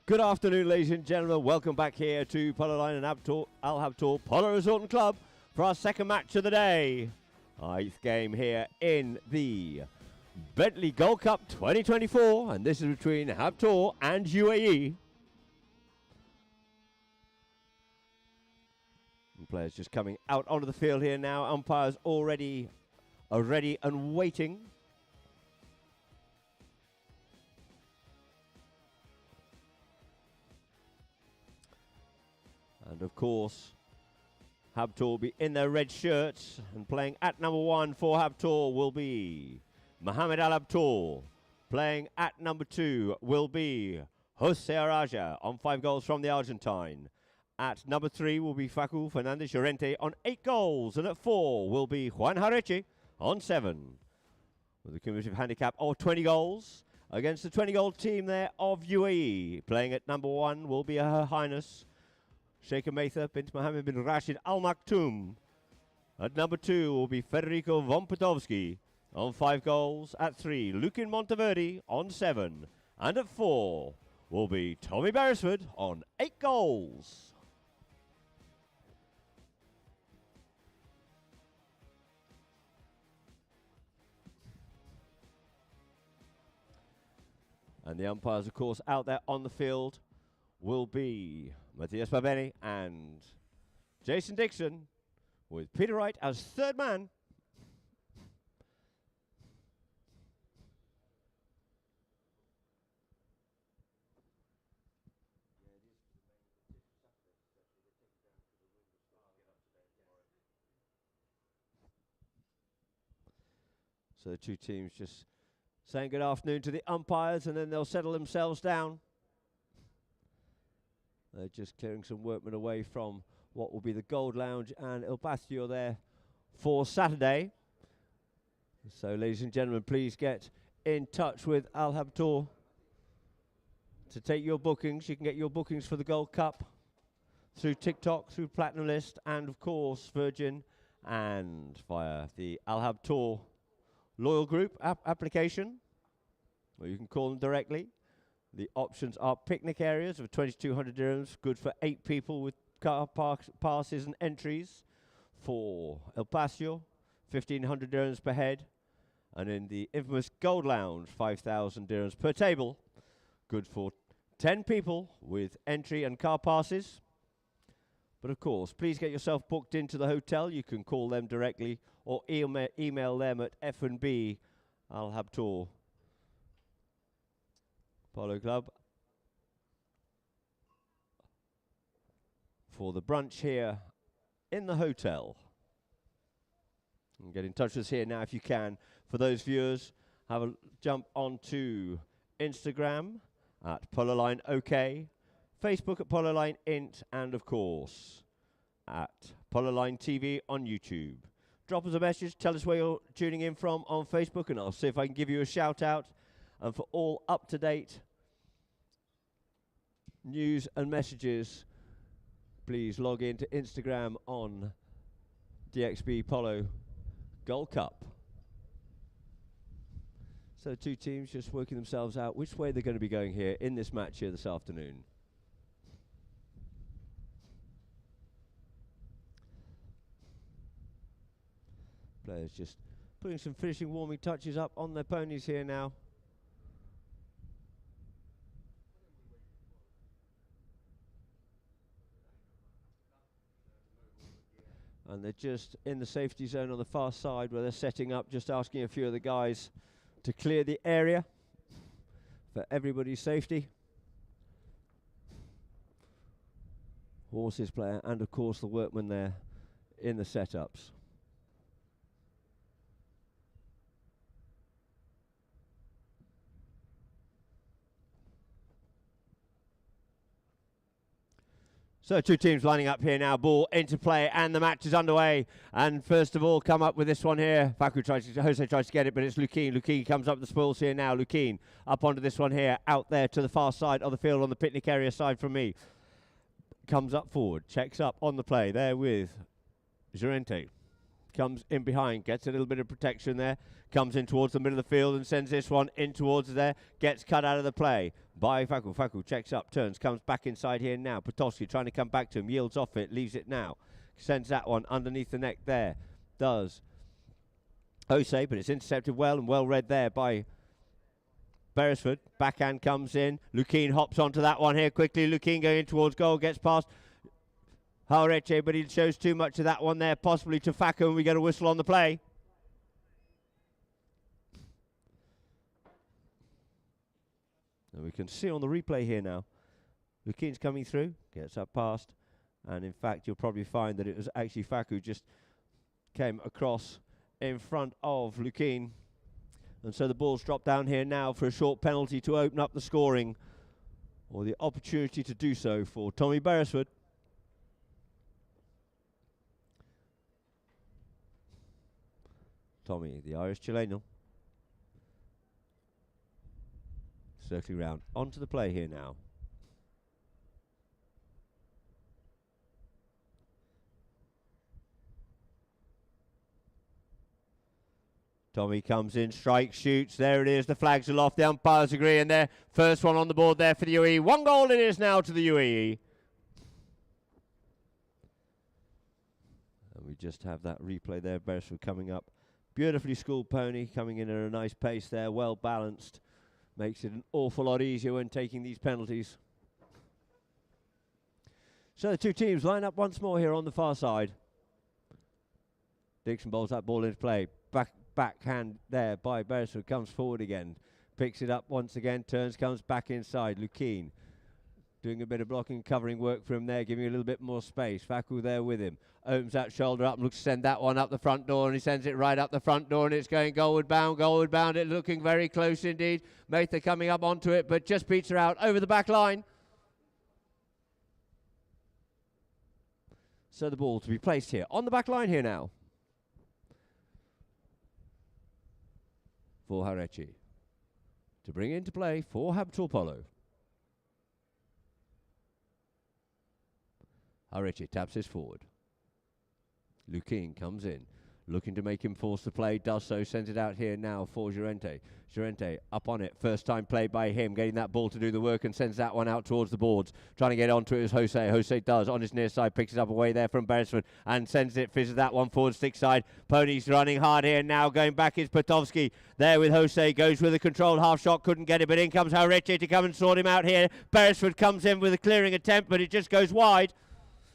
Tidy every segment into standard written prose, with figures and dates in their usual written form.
Good afternoon, ladies and gentlemen. Welcome back here to Polo Line and Al Habtoor Polo Resort and Club for our second match of the day. Our 8th game here in the Bentley Gold Cup 2024, and this is between Habtoor and UAE. And players just coming out onto the field here now. Umpires already are ready and waiting. And of course, Habtoor will be in their red shirts, and playing at number 1 for Habtoor will be Mohamed Al Habtoor. Playing at number 2 will be Jose Araja on 5 goals from the Argentine. At number 3 will be Facu Fernandez Llorente on 8 goals, and at 4 will be Juan Jareche on 7. With a cumulative handicap of 20 goals against the 20-goal team there of UAE. Playing at number 1 will be Her Highness Sheikh Maitha bint Mohammed bin Rashid Al Maktoum. At number 2 will be Federico von Podolski on 5 goals. At 3, Lukin Monteverde on 7. And at 4 will be Tommy Beresford on 8 goals. And the umpires, of course, out there on the field will be Matthias Barbeni and Jason Dixon, with Peter Wright as third man. So the two teams just saying good afternoon to the umpires, and then they'll settle themselves down. They're just clearing some workmen away from what will be the Gold Lounge and El Paseo there for Saturday. So, ladies and gentlemen, please get in touch with Al Habtoor to take your bookings. You can get your bookings for the Gold Cup through TikTok, through Platinum List, and of course Virgin, and via the Al Habtoor Loyal Group application, or you can call them directly. The options are picnic areas of 2,200 dirhams, good for 8 people with car passes and entries. For El Paseo, 1,500 dirhams per head. And in the infamous Gold Lounge, 5,000 dirhams per table, good for 10 people with entry and car passes. But of course, please get yourself booked into the hotel. You can call them directly or email them at F&B Al Habtoor Polo Club for the brunch here in the hotel. And get in touch with us here now if you can. For those viewers, have a jump onto Instagram at Pololine OK, Facebook at Pololine Int, and of course at Pololine TV on YouTube. Drop us a message, tell us where you're tuning in from on Facebook, and I'll see if I can give you a shout out. And for all up-to-date news and messages, please log into Instagram on DXB Polo Gold Cup. So two teams just working themselves out which way they're going to be going here in this match here this afternoon. Players just putting some finishing warming touches up on their ponies here now. And they're just in the safety zone on the far side where they're setting up, just asking a few of the guys to clear the area for everybody's safety. Horses player and of course the workmen there in the setups. So two teams lining up here now, ball into play, and the match is underway. And first of all, come up with this one here. Jose tries to get it, but it's Lukin. Lukin comes up with the spoils here now. Lukin up onto this one here, out there to the far side of the field on the picnic area side from me. Comes up forward, checks up on the play there with Llorente. comes in behind, gets a little bit of protection there, comes in towards the middle of the field and sends this one in towards there, gets cut out of the play by Faku. Faku checks up, turns, comes back inside here now. Potowski trying to come back to him, yields off it, leaves it now. Sends that one underneath the neck there. Does Jose, but it's intercepted well and well read there by Beresford. Backhand comes in. Lukeen hops onto that one here quickly. Lukeen going in towards goal, gets past Haureche, but he shows too much of that one there, possibly to Faku, and we get a whistle on the play. And we can see on the replay here now, Lukeen's coming through, gets up past, and in fact you'll probably find that it was actually Faku just came across in front of Lukeen. And so the ball's dropped down here now for a short penalty to open up the scoring, or the opportunity to do so for Tommy Beresford. Tommy, the Irish Chilean, circling round onto the play here now. Tommy comes in, strikes, shoots. There it is. The flags are off. The umpires agree, and there, first one on the board there for the UAE. 1 goal it is now to the UAE. And we just have that replay there. Beresford coming up. Beautifully schooled pony, coming in at a nice pace there, well balanced. Makes it an awful lot easier when taking these penalties. So the two teams line up once more here on the far side. Dixon bowls that ball into play. Backhand there by Beresford, comes forward again. Picks it up once again, turns, comes back inside. Lukeen doing a bit of blocking, covering work for him there, giving a little bit more space. Faku there with him. Opens that shoulder up and looks to send that one up the front door, and he sends it right up the front door, and it's going goalward bound. It looking very close indeed. Mather coming up onto it, but just beats her out over the back line. So the ball to be placed here on the back line here now for Haureche to bring into play for Habtoor Polo. Haureche taps this forward. Lukeen comes in, looking to make him force the play, does so, sends it out here now for Llorente. Llorente up on it, first time play by him, getting that ball to do the work and sends that one out towards the boards. Trying to get onto it is Jose. Jose does, on his near side, picks it up away there from Beresford and sends it, fizzes that one forward stick side. Pony's running hard here now, going back is Potowski. There with Jose, goes with a controlled half shot, couldn't get it, but in comes Haureche to come and sort him out here. Beresford comes in with a clearing attempt, but it just goes wide.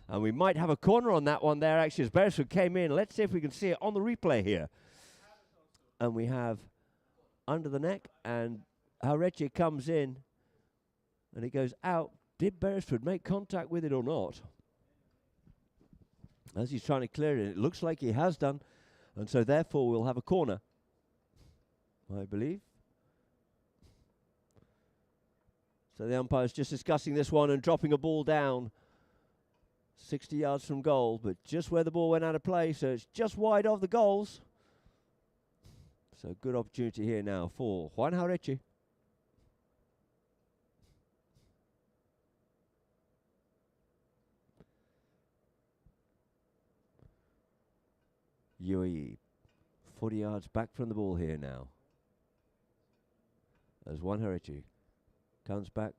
And we might have a corner on that one there, actually, as Beresford came in. Let's see if we can see it on the replay here. And we have under the neck, and Haureche comes in, and it goes out. Did Beresford make contact with it or not? As he's trying to clear it, it looks like he has done. And so, therefore, we'll have a corner, I believe. So the umpire's just discussing this one and dropping a ball down 60 yards from goal, but just where the ball went out of play, so it's just wide of the goals. So good opportunity here now for Juan Haureche. UAE 40 yards back from the ball here now, as Juan Haureche comes back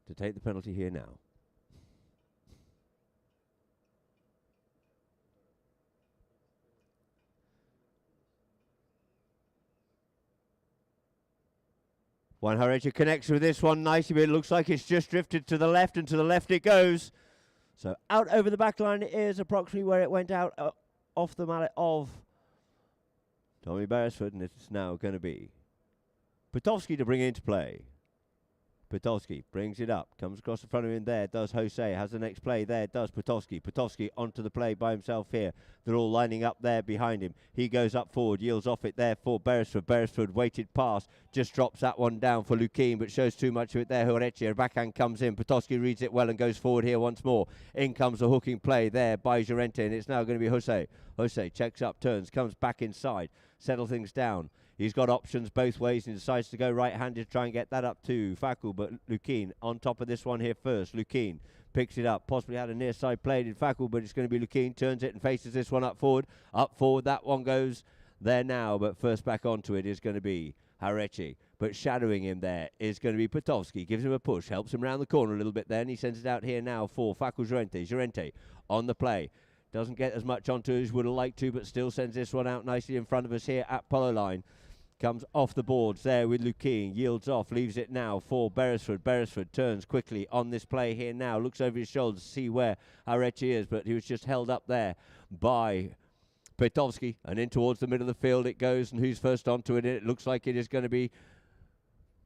to take the penalty here now. Juan Haureche connects with this one nicely, but it looks like it's just drifted to the left, and to the left it goes. So out over the back line it is, approximately where it went out off the mallet of Tommy Beresford, and it's now going to be Potowski to bring into play. Potowski brings it up, comes across the front of him there, does Jose, has the next play there, does Potowski. Potowski onto the play by himself here. They're all lining up there behind him. He goes up forward, yields off it there for Beresford. Beresford waited pass, just drops that one down for Lukeen, but shows too much of it there. Haureche, a backhand comes in. Potowski reads it well and goes forward here once more. In comes a hooking play there by Llorente, and it's now going to be Jose. Jose checks up, turns, comes back inside, settle things down. He's got options both ways and decides to go right-handed to try and get that up to Faku, but Lukeen on top of this one here first. Lukeen picks it up. Possibly had a near side played in Fakul, but it's going to be Lukeen. Turns it and faces this one up forward. Up forward, that one goes there now, but first back onto it is going to be Harechi. But shadowing him there is going to be Potovsky. Gives him a push, helps him round the corner a little bit there, and he sends it out here now for Fakul Llorente. Llorente on the play. Doesn't get as much onto as would have liked to, but still sends this one out nicely in front of us here at Polo line. Comes off the boards there with Lukeen. Yields off, leaves it now for Beresford. Beresford turns quickly on this play here now. Looks over his shoulder to see where Harechi is, but he was just held up there by Potovsky. And in towards the middle of the field it goes, and who's first onto it? It looks like it is going to be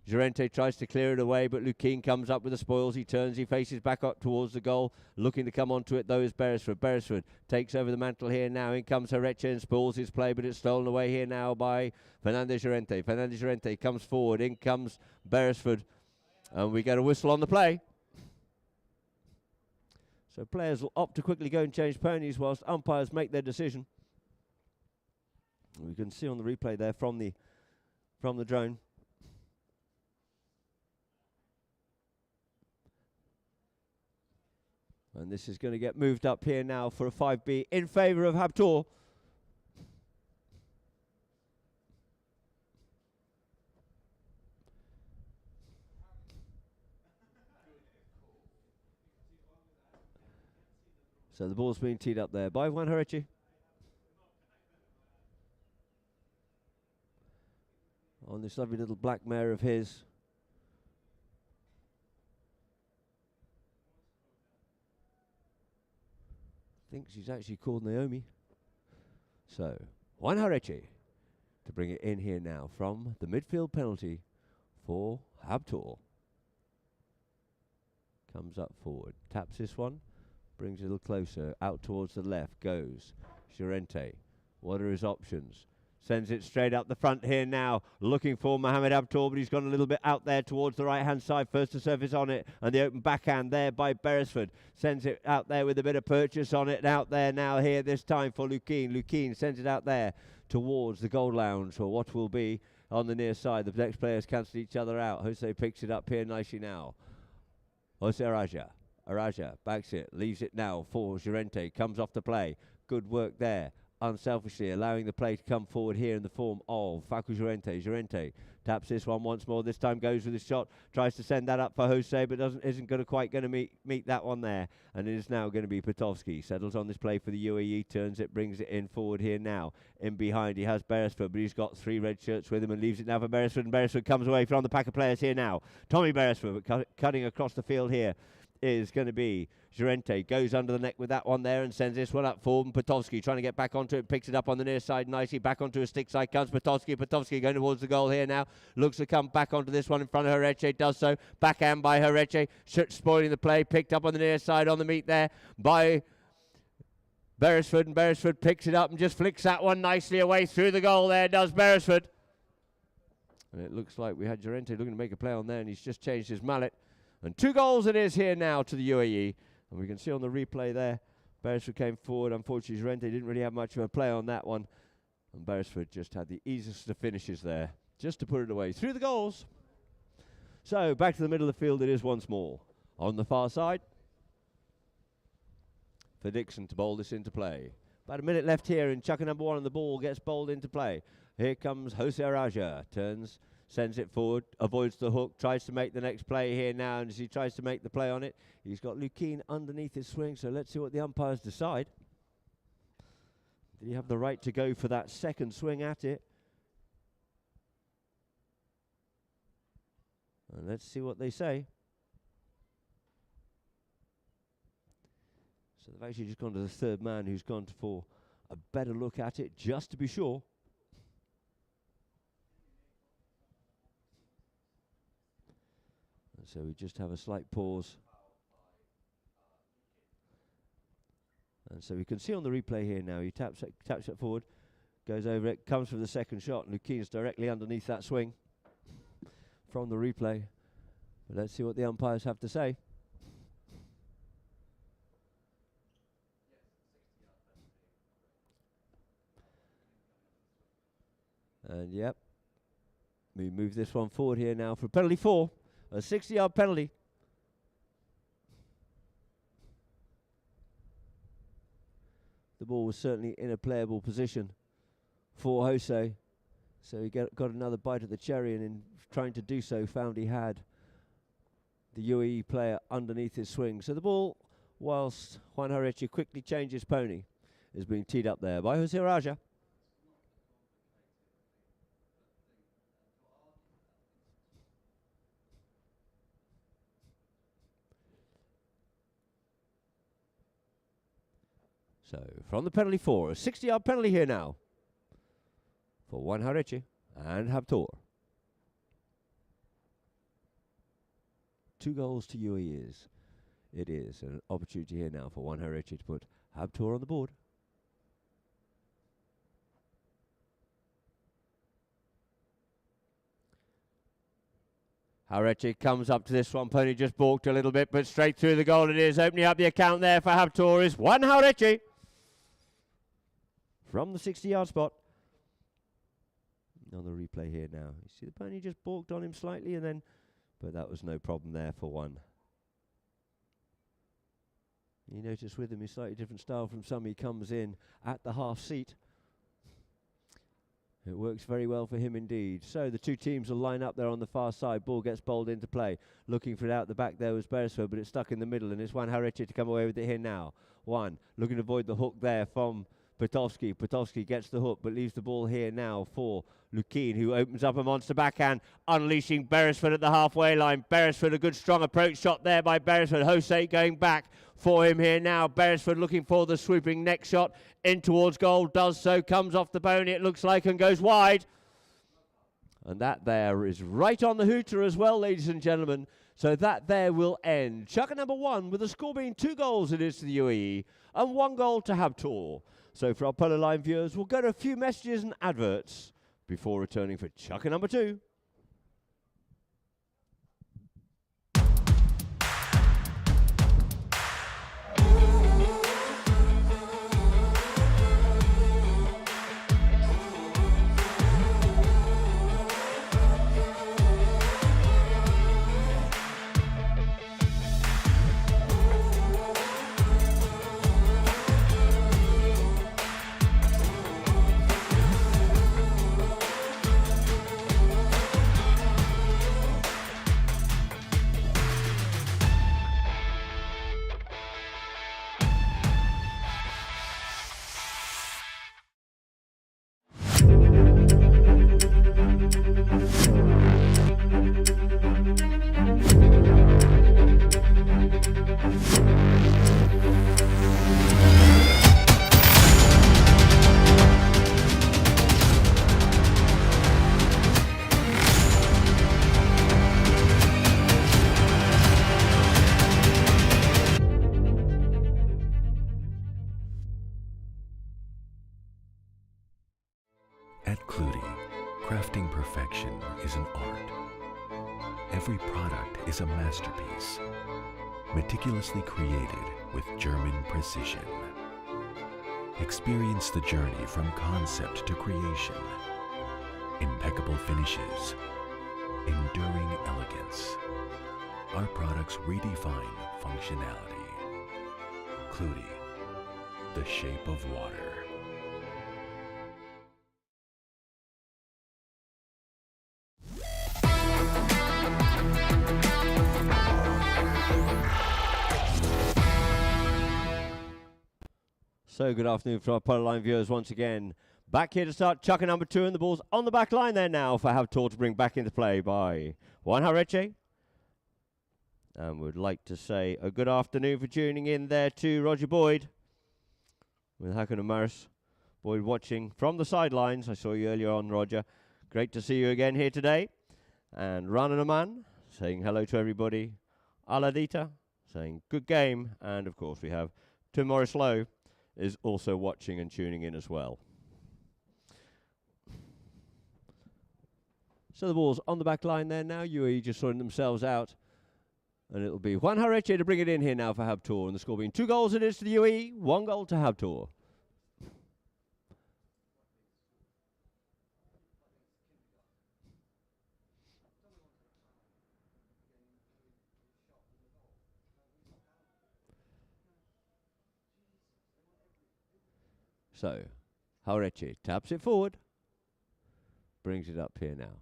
Llorente. Tries to clear it away, but Lukeen comes up with the spoils. He turns, he faces back up towards the goal. Looking to come onto it, though, is Beresford. Beresford takes over the mantle here now. In comes Harechi and spoils his play, but it's stolen away here now by Fernandez Llorente. Fernandez Llorente comes forward. In comes Beresford. And we get a whistle on the play. So players will opt to quickly go and change ponies whilst umpires make their decision. We can see on the replay there from the drone. And this is going to get moved up here now for a 5B in favour of Habtoor. So the ball's being teed up there by Juan Harechi. On this lovely little black mare of his. I think she's actually called Naomi. So, Juan Harechi to bring it in here now from the midfield penalty for Habtoor. Comes up forward, taps this one, brings it a little closer, out towards the left, goes Llorente. What are his options? Sends it straight up the front here now, looking for Mohamed Habtoor, but he's gone a little bit out there towards the right-hand side. First to surface on it, and the open backhand there by Beresford. Sends it out there with a bit of purchase on it. Out there now here this time for Lukeen. Lukeen sends it out there towards the goal lounge, or what will be on the near side. The next players cancel each other out. Jose picks it up here nicely now. Jose Araja backs it, leaves it now for Llorente. Comes off the play. Good work there. Unselfishly allowing the play to come forward here in the form of Fakul Llorente. Llorente taps this one once more. This time goes with his shot. Tries to send that up for Jose, but isn't quite going to meet that one there. And it is now going to be Potovsky. Settles on this play for the UAE. Turns it, brings it in forward here now. In behind he has Beresford, but he's got 3 red shirts with him and leaves it now for Beresford. And Beresford comes away from the pack of players here now. Tommy Beresford, but cutting across the field here is going to be Llorente. Goes under the neck with that one there and sends this one up forward. And Potovsky trying to get back onto it, picks it up on the near side nicely. Back onto a stick side comes Potovsky. Potovsky going towards the goal here now. Looks to come back onto this one in front of Harechi. Does so. Backhand by Harechi. Spoiling the play. Picked up on the near side on the meet there by Beresford. And Beresford picks it up and just flicks that one nicely away through the goal there. Does Beresford. And it looks like we had Llorente looking to make a play on there, and he's just changed his mallet. And 2 goals it is here now to the UAE. And we can see on the replay there, Beresford came forward. Unfortunately, Llorente didn't really have much of a play on that one. And Beresford just had the easiest of finishes there, just to put it away. Through the goals. So, back to the middle of the field it is once more. On the far side, for Dixon to bowl this into play. About a minute left here, and chucker number 1 on the ball gets bowled into play. Here comes Jose Araja. Turns. Sends it forward, avoids the hook, tries to make the next play here now, and as he tries to make the play on it, he's got Lukeen underneath his swing, so let's see what the umpires decide. Did he have the right to go for that second swing at it? And let's see what they say. So they've actually just gone to the third man, who's gone for a better look at it, just to be sure. So we just have a slight pause. And so we can see on the replay here now, he taps it forward, goes over it, comes for the second shot, and Lukeen's directly underneath that swing from the replay. But let's see what the umpires have to say. And yep, we move this one forward here now for penalty 4. A 60-yard penalty. the ball was certainly in a playable position for Jose. So he got another bite of the cherry, and in trying to do so, found he had the UAE player underneath his swing. So the ball, whilst Juan Hareche quickly changes pony, is being teed up there by Jose Raja. So from the penalty four, a 60-yard penalty here now for Juan Hareche and Habtoor. 2 goals to UAE is. It is an opportunity here now for Juan Hareche to put Habtoor on the board. Hareche comes up to this one. Pony just balked a little bit, but straight through the goal it is. Opening up the account there for Habtoor is Juan Hareche from the 60-yard spot. On the replay here now. You see the pony just balked on him slightly, and then, but that was no problem there for one. You notice with him he's slightly different style from some. He comes in at the half seat. It works very well for him indeed. So the two teams will line up there on the far side. Ball gets bowled into play. Looking for it out the back there was Beresford, but it's stuck in the middle, and it's Juan Hareche to come away with it here now. One looking to avoid the hook there from Petovsky. Petovsky gets the hook, but leaves the ball here now for Lukin, who opens up a monster backhand, unleashing Beresford at the halfway line. Beresford, a good strong approach shot there by Beresford. Jose going back for him here now. Beresford looking for the swooping next shot in towards goal. Does so, comes off the bone, it looks like, and goes wide. And that there is right on the hooter as well, ladies and gentlemen. So that there will end chukker number 1, with the score being 2 goals it is to the UAE and 1 goal to Habtoor. So for our Polo Line viewers, we'll go to a few messages and adverts before returning for chukker number 2. At Clutie, crafting perfection is an art. Every product is a masterpiece, meticulously created with German precision. Experience the journey from concept to creation. Impeccable finishes, enduring elegance. Our products redefine functionality. Clutie, the shape of water. So good afternoon for our Polo Line viewers once again. Back here to start chukker number 2, and the ball's on the back line there now for Habtoor to bring back into play by Juan Hareche. And would like to say a good afternoon for tuning in there to Roger Boyd with Hakan and Maris. Boyd watching from the sidelines. I saw you earlier on, Roger. Great to see you again here today. And Rana Naman saying hello to everybody. Aladita saying good game. And of course we have Tim Morris Lowe is also watching and tuning in as well. So the ball's on the back line there now. UAE just sorting themselves out. And it'll be Juan Hareche to bring it in here now for Habtoor. And the score being 2 goals it is to the UAE, 1 goal to Habtoor. So, Haureche taps it forward. Brings it up here now.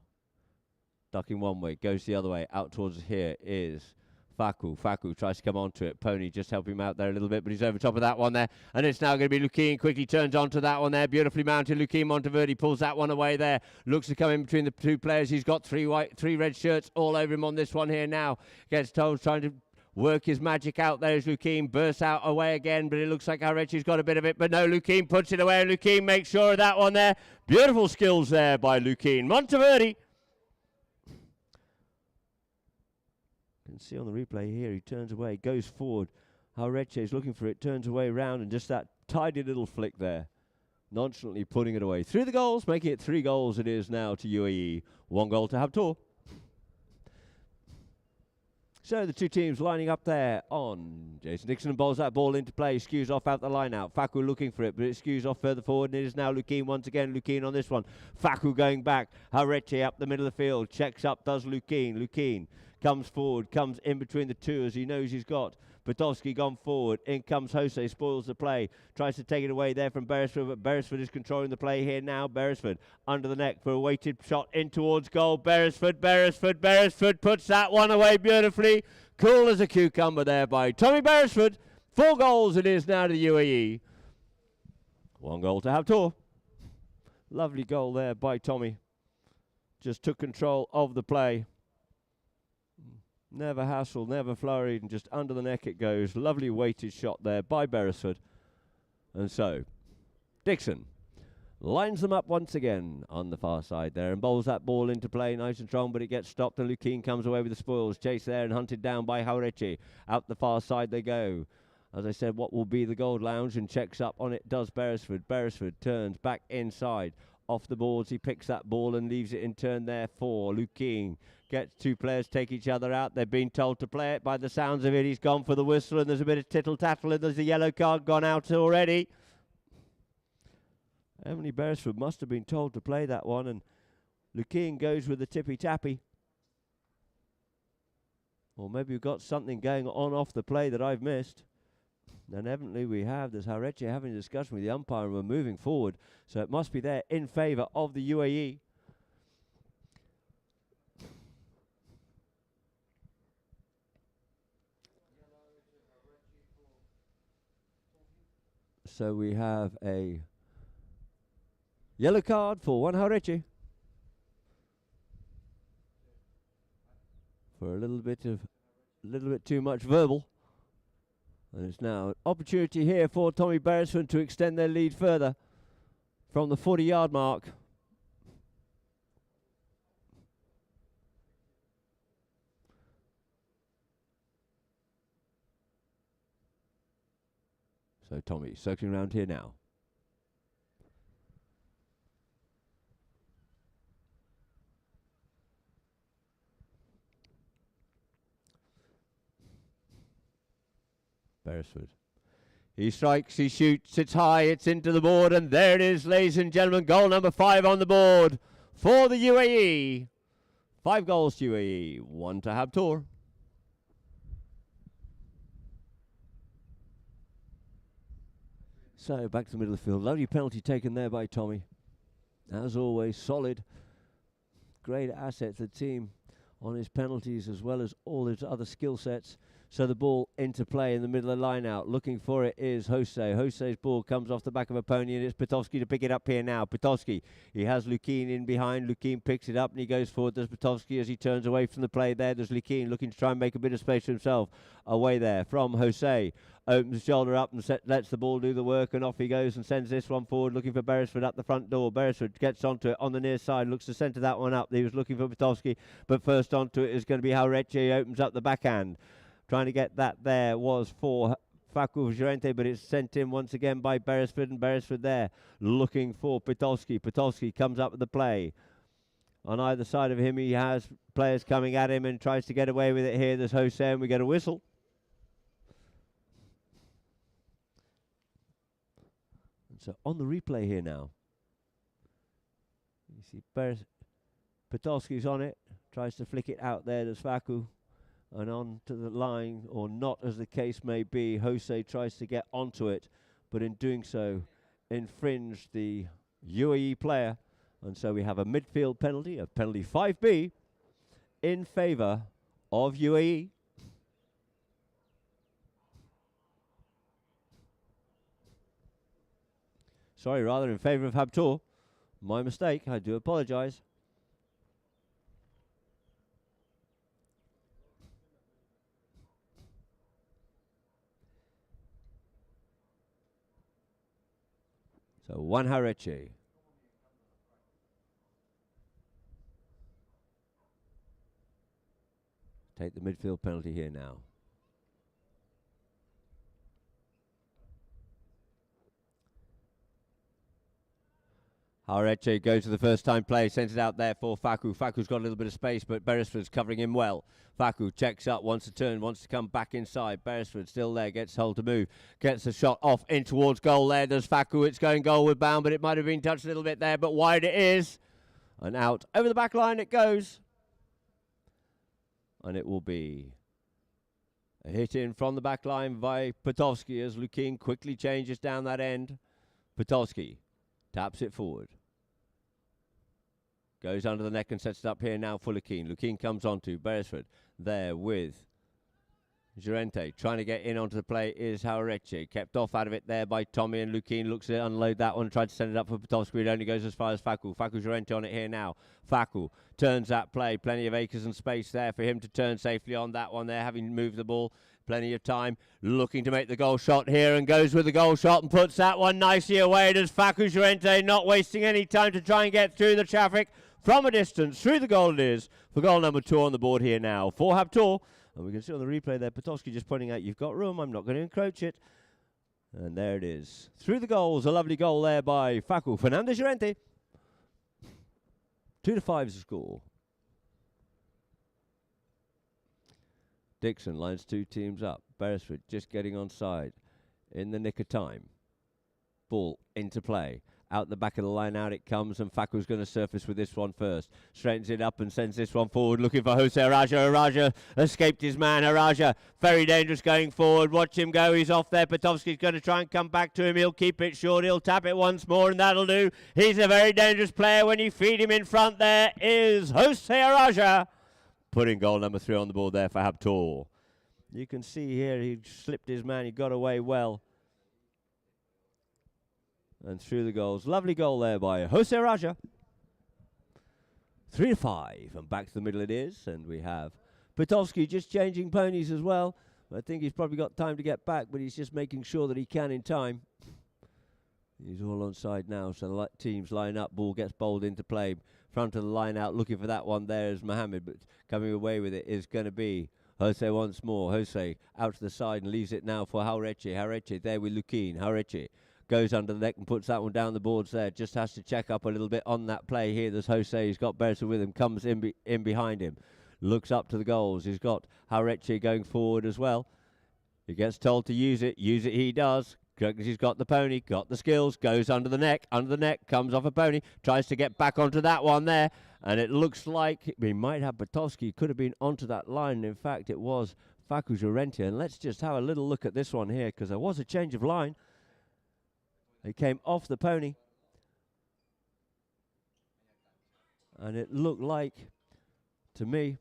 Ducking one way, goes the other way. Out towards here is Faku. Faku tries to come onto it. Pony just helping him out there a little bit, but he's over top of that one there. And it's now going to be Lukin. Quickly turns onto that one there. Beautifully mounted. Lukin Monteverde pulls that one away there. Looks to come in between the two players. He's got three red shirts all over him on this one here now. Gets told, trying to work his magic out there as Lukin bursts out away again, but it looks like Haureche's got a bit of it, but no, Lukin puts it away, and Lukin makes sure of that one there. Beautiful skills there by Lukin Monteverde. You can see on the replay here, he turns away, goes forward. Haureche is looking for it, turns away round, and just that tidy little flick there, nonchalantly putting it away. Through the goals, making it 3 goals it is now to UAE. 1 goal to Habtoor. So the two teams lining up there on. Jason Dixon bowls that ball into play, skews off out the line out. Faku looking for it, but it skews off further forward, and it is now Lukin once again. Lukin on this one. Faku going back. Haureche up the middle of the field. Checks up, does Lukin. Lukin comes forward, comes in between the two as he knows he's got Petovsky gone forward. In comes Jose, spoils the play. Tries to take it away there from Beresford, but Beresford is controlling the play here now. Beresford under the neck for a weighted shot in towards goal. Beresford puts that one away beautifully. Cool as a cucumber there by Tommy Beresford. 4 goals it is now to the UAE. 1 goal to Habtoor. Lovely goal there by Tommy. Just took control of the play. Never hassled, never flurried, and just under the neck it goes. Lovely weighted shot there by Beresford. And so, Dixon lines them up once again on the far side there and bowls that ball into play nice and strong, but it gets stopped and Lukin comes away with the spoils. Chased there and hunted down by Haureche. Out the far side they go. As I said, what will be the Gold Lounge, and checks up on it does Beresford. Beresford turns back inside. Off the boards, he picks that ball and leaves it in turn there for Lukin. Gets 2 players, take each other out. They've been told to play it. By the sounds of it, he's gone for the whistle, and there's a bit of tittle-tattle, and there's a yellow card gone out already. Emily Beresford must have been told to play that one, and Lukin goes with the tippy-tappy. Or maybe we've got something going on off the play that I've missed. And evidently we have. There's Haureche having a discussion with the umpire, and we're moving forward. So it must be there in favour of the UAE. So we have a yellow card for one Haureche. For a little bit too much verbal. And it's now an opportunity here for Tommy Beresford to extend their lead further from the 40-yard mark. So Tommy circling around here now. Beresford. He strikes, he shoots, it's high, it's into the board, and there it is, ladies and gentlemen. Goal number 5 on the board for the UAE. 5 goals to UAE, 1 to Habtoor. So back to the middle of the field. Lovely penalty taken there by Tommy. As always, solid. Great asset to the team on his penalties as well as all his other skill sets. So the ball into play in the middle of the line out. Looking for it is Jose. Jose's ball comes off the back of a pony, and it's Petovsky to pick it up here now. Petovsky, he has Lukin in behind. Lukin picks it up and he goes forward. There's Petovsky as he turns away from the play there. There's Lukin looking to try and make a bit of space for himself. Away there from Jose. Opens the shoulder up and lets the ball do the work, and off he goes and sends this one forward, looking for Beresford at the front door. Beresford gets onto it on the near side, looks to centre that one up. He was looking for Petovsky, but first onto it is going to be Haureche. He opens up the backhand. Trying to get that there was for Facu Gerente, but it's sent in once again by Beresford, and Beresford there looking for Petovsky. Petovsky comes up with the play. On either side of him, he has players coming at him and tries to get away with it here. There's Jose, and we get a whistle. And so on the replay here now, you see Petovsky's on it, tries to flick it out there. There's Facu. And on to the line, or not as the case may be. Jose tries to get onto it, but in doing so, infringed the UAE player. And so we have a midfield penalty, a penalty 5B, in favour of UAE. Sorry, rather in favour of Habtoor. My mistake, I do apologise. So one Hareche. Take the midfield penalty here now. Hareche goes to the first time play, sends it out there for Faku. Faku's got a little bit of space, but Beresford's covering him well. Faku checks up, wants to turn, wants to come back inside. Beresford still there, gets hold to move, gets a shot off in towards goal there. Does Faku, it's going goalward bound, but it might have been touched a little bit there, but wide it is. And out over the back line it goes. And it will be a hit in from the back line by Potowski as Lukin quickly changes down that end. Potowski taps it forward. Goes under the neck and sets it up here now for Lukin. Lukin comes on to Beresford. There with Llorente. Trying to get in onto the play is Hareche. Kept off out of it there by Tommy, and Lukin looks to unload that one. Tried to send it up for Potowski. It only goes as far as Faku. Faku Llorente on it here now. Faku turns that play. Plenty of acres and space there for him to turn safely on that one there, having moved the ball. Plenty of time, looking to make the goal shot here, and goes with the goal shot and puts that one nicely away. Does Faku Llorente, not wasting any time to try and get through the traffic from a distance. Through the goal it is for goal number 2 on the board here now for Habtoor. And we can see on the replay there, Potowski just pointing out, you've got room, I'm not going to encroach it. And there it is. Through the goals, a lovely goal there by Faku Fernandez Llorente. 2-5 is the score. Dixon lines 2 teams up. Beresford just getting on side in the nick of time. Ball into play. Out the back of the line, out it comes, and Faku's going to surface with this one first. Straightens it up and sends this one forward, looking for Jose Araja. Araja escaped his man. Araja, very dangerous going forward. Watch him go, he's off there. Potowski's going to try and come back to him. He'll keep it short, he'll tap it once more, and that'll do. He's a very dangerous player when you feed him in front. There is Jose Araja, putting goal number 3 on the board there for Habtoor. You can see here he slipped his man, he got away well. And through the goals. Lovely goal there by Jose Raja. 3-5. And back to the middle it is. And we have Potowski just changing ponies as well. I think he's probably got time to get back, but he's just making sure that he can in time. He's all on side now, so the teams line up. Ball gets bowled into play. Front of the line out, looking for that one there is Mohammed, but coming away with it is going to be Jose once more. Jose out to the side and leaves it now for Hareche. Hareche there with Lukin. Hareche goes under the neck and puts that one down the boards there. Just has to check up a little bit on that play here. There's Jose. He's got Beresford with him. Comes in behind him. Looks up to the goals. He's got Hareche going forward as well. He gets told to use it. Use it he does. He's got the pony, got the skills, goes under the neck, comes off a pony, tries to get back onto that one there, and it looks like we might have Potowski, could have been onto that line. In fact, it was Faku Llorente. And let's just have a little look at this one here, because there was a change of line. He came off the pony, and it looked like, to me,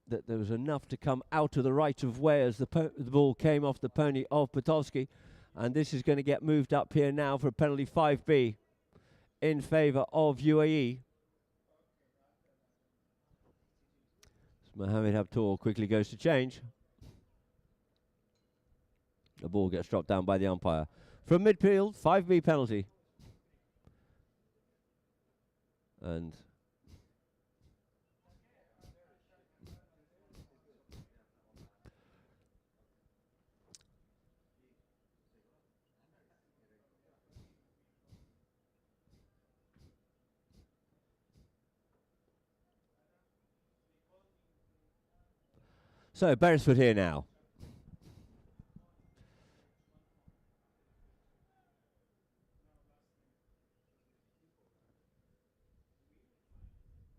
that there was enough to come out of the right of way as the ball came off the pony of Potowski. And this is going to get moved up here now for a penalty 5B in favour of UAE. So Mohammed Habtoor quickly goes to change. The ball gets dropped down by the umpire. From midfield, 5B penalty. And so Beresford here now.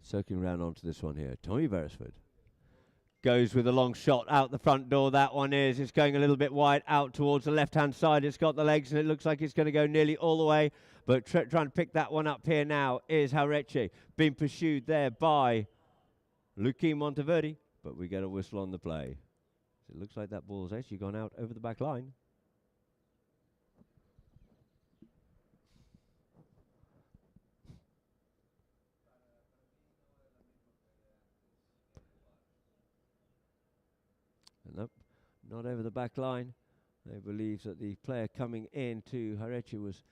Circling round onto this one here. Tommy Beresford goes with a long shot out the front door. That one is. It's going a little bit wide out towards the left-hand side. It's got the legs, and it looks like it's going to go nearly all the way. But trying to pick that one up here now is Hareche, being pursued there by Luki Monteverde. But we get a whistle on the play. It looks like that ball's actually gone out over the back line. Nope, not over the back line. They believe that the player coming in to Hareche was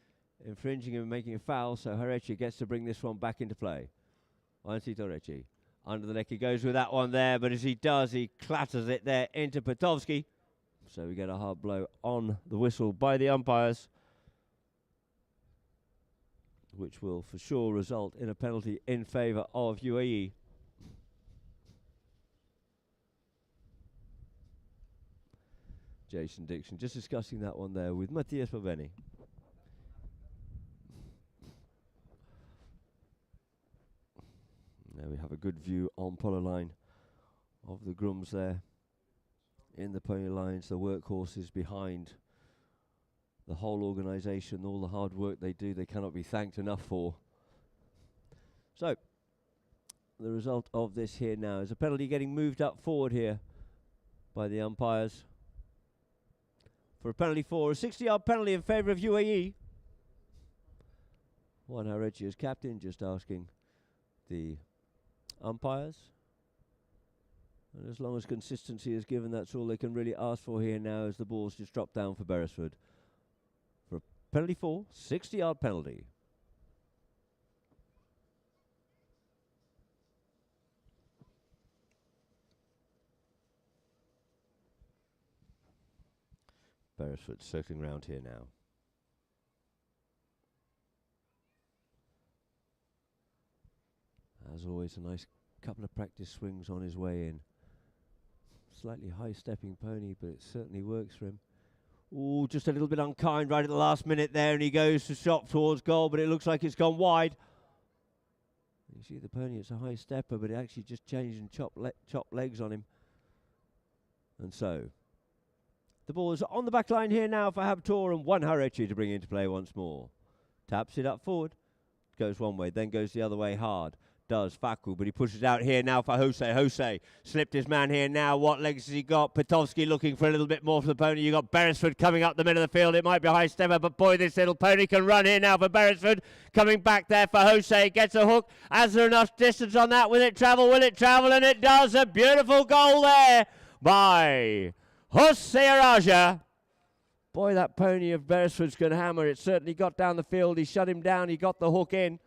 infringing and making a foul, so Hareche gets to bring this one back into play. Juancito Hareche. Under the neck he goes with that one there, but as he does, he clatters it there into Petovsky. So we get a hard blow on the whistle by the umpires, which will for sure result in a penalty in favour of UAE. Jason Dixon just discussing that one there with Matthias Paveni. Now we have a good view on Polo line of the grooms there in the pony lines, the workhorses behind the whole organisation, all the hard work they do, they cannot be thanked enough for. So, the result of this here now is a penalty getting moved up forward here by the umpires. For a penalty for a 60-yard penalty in favour of UAE. Juan Hareche is captain, just asking the umpires. And as long as consistency is given, that's all they can really ask for here now as the ball's just dropped down for Beresford. For a penalty for 60-yard penalty. Beresford circling round here now. As always, a nice couple of practice swings on his way in. Slightly high-stepping pony, but it certainly works for him. Ooh, just a little bit unkind right at the last minute there, and he goes to shot towards goal, but it looks like it's gone wide. You see the pony, it's a high stepper, but it actually just changed and chopped legs on him. And so, the ball is on the back line here now for Habtoor, and Juan Hareche to bring into play once more. Taps it up forward. Goes one way, then goes the other way hard. Does Faku, but he pushes out here now for Jose. Jose slipped his man here now. What legs has he got? Petovsky looking for a little bit more for the pony. You got Beresford coming up the middle of the field. It might be a high stepper, but boy, this little pony can run here now for Beresford. Coming back there for Jose. Gets a hook. Is there enough distance on that? Will it travel? Will it travel? And it does. A beautiful goal there by Jose Araja. Boy, that pony of Beresford's going to hammer. It certainly got down the field. He shut him down. He got the hook in.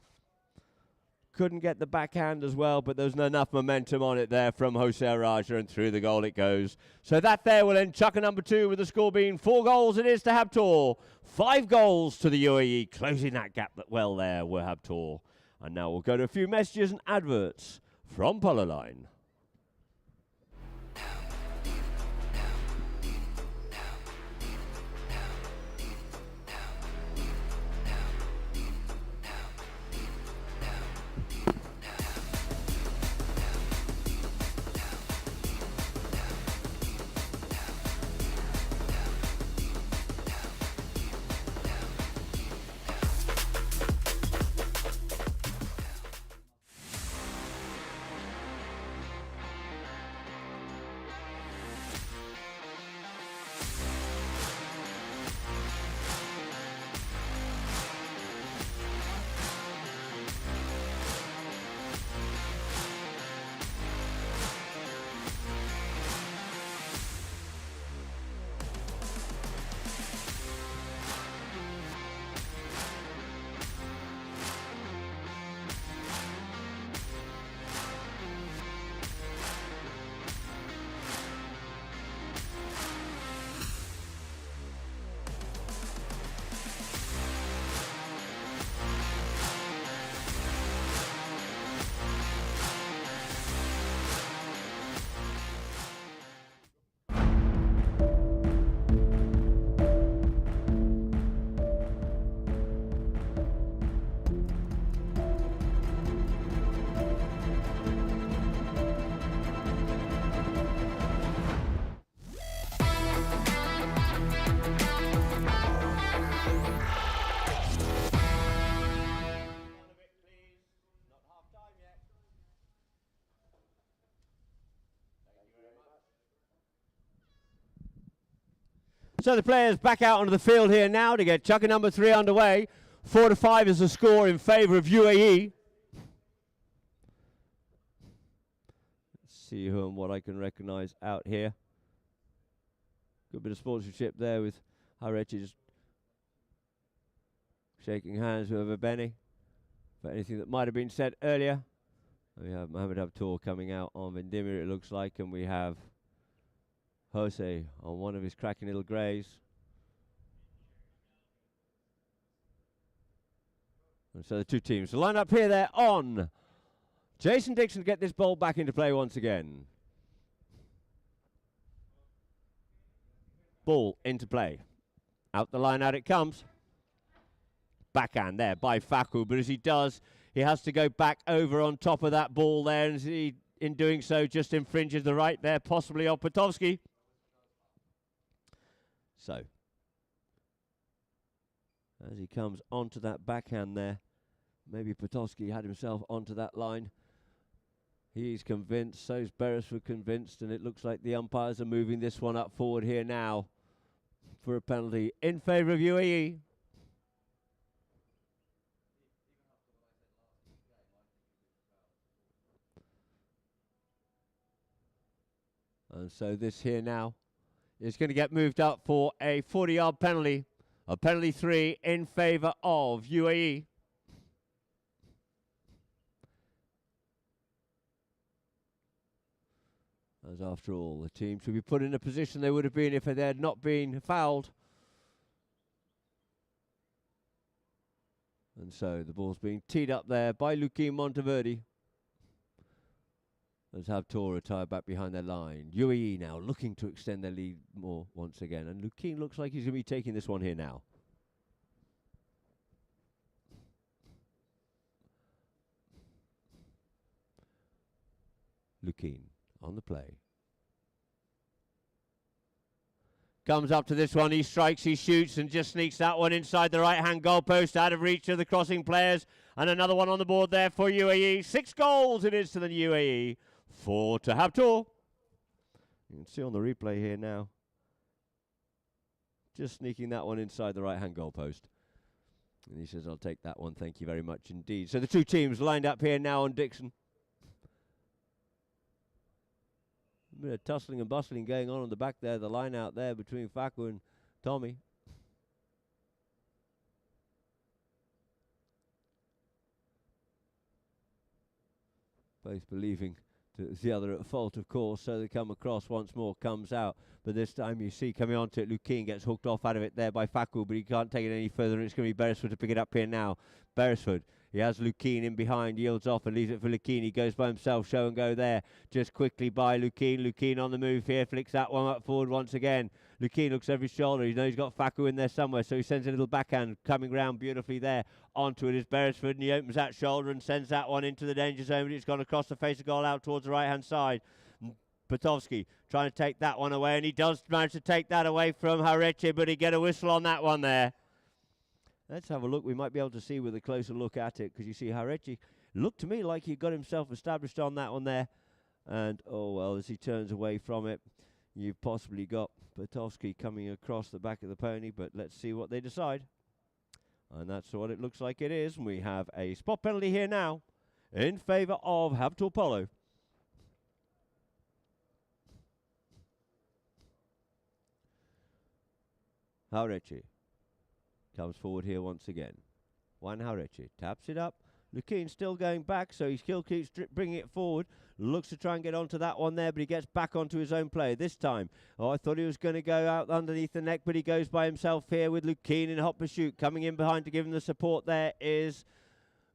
Couldn't get the backhand as well, but there's not enough momentum on it there from Jose Araja, and through the goal it goes. So that there will end chucker number 2 with the score being 4 goals it is to Habtoor. 5 goals to the UAE, closing that gap well there were Habtoor. And now we'll go to a few messages and adverts from Polo Line. So the players back out onto the field here now to get chucker number 3 underway. 4-5 is the score in favour of UAE. Let's see who and what I can recognise out here. Good bit of sportsmanship there with Harechi just shaking hands with Benny for anything that might have been said earlier. We have Mohamed Habtoor coming out on Vendimir, it looks like, and we have Jose on one of his cracking little greys. And so the two teams line up here. They're on. Jason Dixon to get this ball back into play once again. Ball into play. Out the line, out it comes. Backhand there by Faku, but as he does, he has to go back over on top of that ball there, and he, in doing so, just infringes the right there, possibly of Potovsky. So, as he comes onto that backhand there, maybe Potovsky had himself onto that line. He's convinced, so's Beresford convinced, and it looks like the umpires are moving this one up forward here now for a penalty in favour of UAE. And so this here now is going to get moved up for a 40-yard penalty. A penalty 3 in favour of UAE. As after all, the team should be put in a position they would have been if they had not been fouled. And so the ball's being teed up there by Luquin Monteverde. As Habtoor retired back behind their line. UAE now looking to extend their lead more once again. And Luquin looks like he's going to be taking this one here now. Luquin on the play. Comes up to this one, he strikes, he shoots, and just sneaks that one inside the right-hand goalpost, out of reach of the crossing players. And another one on the board there for UAE. 6 goals it is to the UAE. 4 to Habtoor. You can see on the replay here now. Just sneaking that one inside the right-hand goalpost. And he says, I'll take that one, thank you very much indeed. So the two teams lined up here now on Dixon. A bit of tussling and bustling going on the back there, the line out there between Faku and Tommy. Both believing the other at fault, of course, so they come across once more, comes out. But this time you see coming onto it, Luquin gets hooked off out of it there by Faku, but he can't take it any further, and it's going to be Beresford to pick it up here now. Beresford. He has Luquin in behind, yields off and leaves it for Luquin. He goes by himself, show and go there. Just quickly by Luquin. Luquin on the move here, flicks that one up forward once again. Luquin looks over his shoulder. He knows he's got Faku in there somewhere, so he sends a little backhand coming round beautifully there. Onto it is Beresford, and he opens that shoulder and sends that one into the danger zone, but it's gone across the face of goal out towards the right-hand side. Potovsky trying to take that one away, and he does manage to take that away from Harechi, but he get a whistle on that one there. Let's have a look. We might be able to see with a closer look at it, because you see Harechi looked to me like he got himself established on that one there. And, oh, well, as he turns away from it, you've possibly got Potovsky coming across the back of the pony, but let's see what they decide. And that's what it looks like it is. And we have a spot penalty here now in favour of Habtoor Polo. Harechi comes forward here once again. Juan Harechi taps it up. Luquin still going back, so he still keeps bringing it forward. Looks to try and get onto that one there, but he gets back onto his own play this time. Oh, I thought he was going to go out underneath the neck, but he goes by himself here with Luquin in hot pursuit. Coming in behind to give him the support there is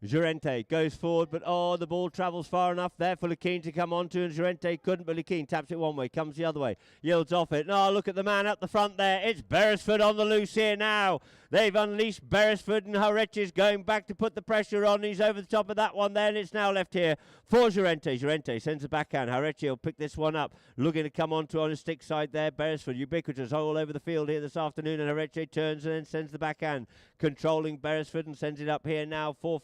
Llorente. Goes forward, but oh, the ball travels far enough there for Luquin to come onto, and Llorente couldn't, but Luquin taps it one way, comes the other way, yields off it. No, look at the man up the front there. It's Beresford on the loose here now. They've unleashed Beresford, and Harechi's going back to put the pressure on. He's over the top of that one there, and it's now left here for Llorente. Llorente sends the backhand. Harechi will pick this one up, looking to come onto on his stick side there. Beresford ubiquitous all over the field here this afternoon, and Harechi turns and then sends the backhand, controlling Beresford, and sends it up here now for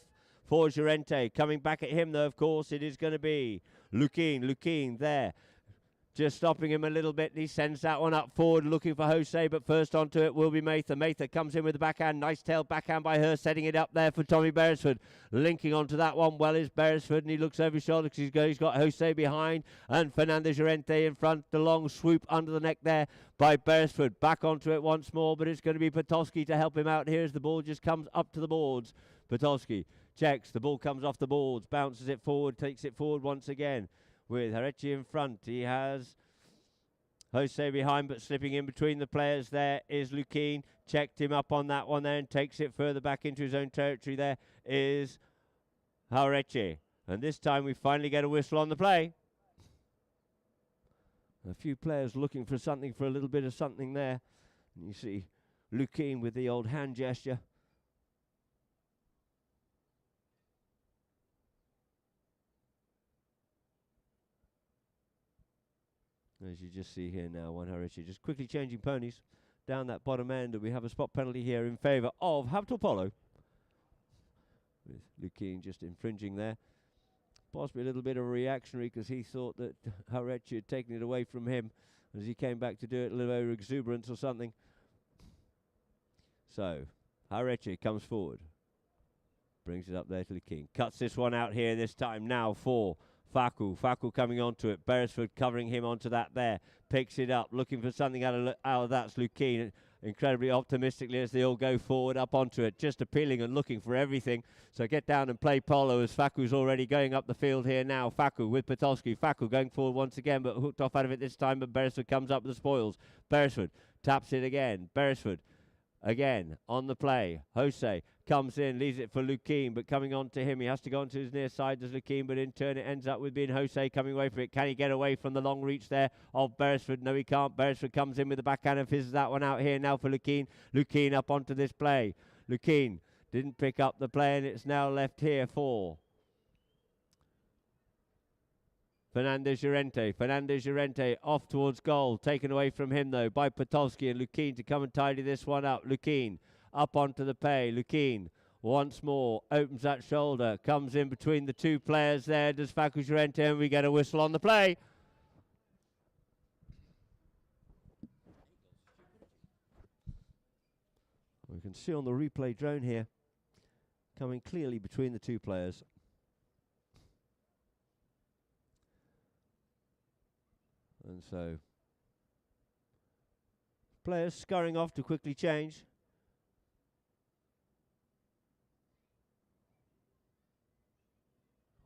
Llorente. Coming back at him, though, of course, it is going to be Luquin there. just stopping him a little bit, and he sends that one up forward, looking for Jose, but first onto it will be Mather. Mather comes in with the backhand, nice tail backhand by her, setting it up there for Tommy Beresford. Linking onto that one well is Beresford, and he looks over his shoulder because he's got Jose behind, and Fernandez Llorente in front. The long swoop under the neck there by Beresford. Back onto it once more, but it's going to be Potolsky to help him out here as the ball just comes up to the boards. Potolsky checks, the ball comes off the boards, bounces it forward, takes it forward once again. With Harechi in front, he has Jose behind, but slipping in between the players there is Lukin. Checked him up on that one there and takes it further back into his own territory. There is Harechi. And this time we finally get a whistle on the play. A few players looking for something, for a little bit of something there. And you see Lukin with the old hand gesture. As you just see here now, one Harechi just quickly changing ponies down that bottom end, and we have a spot penalty here in favour of Habtoor Polo. With Lukin just infringing there. Possibly a little bit of a reactionary because he thought that Harechi had taken it away from him as he came back to do it, a little over exuberance or something. So, Harechi comes forward. Brings it up there to Lukin. Cuts this one out here this time now for Faku. Faku coming onto it. Beresford covering him onto that there. Picks it up, looking for something out of that's Lukin. Incredibly optimistically as they all go forward up onto it. Just appealing and looking for everything. So get down and play Polo as Faku's already going up the field here now. Faku with Potolsky. Faku going forward once again, but hooked off out of it this time. But Beresford comes up with the spoils. Beresford taps it again. Beresford again on the play. Jose comes in, leaves it for Lukin, but coming on to him, he has to go onto his near side, does Lukin, but in turn it ends up with being Jose coming away from it. Can he get away from the long reach there of Beresford? No, he can't. Beresford comes in with the backhand and fizzes that one out here now for Lukin. Lukin up onto this play. Lukin didn't pick up the play, and it's now left here for Fernandez Llorente. Fernandez Llorente off towards goal. Taken away from him, though, by Potolsky, and Lukin to come and tidy this one up. Lukin up onto the pay. Lukin once more opens that shoulder. Comes in between the two players there. Does Faku Llorente, and we get a whistle on the play. We can see on the replay drone here, coming clearly between the two players. And so, players scurrying off to quickly change.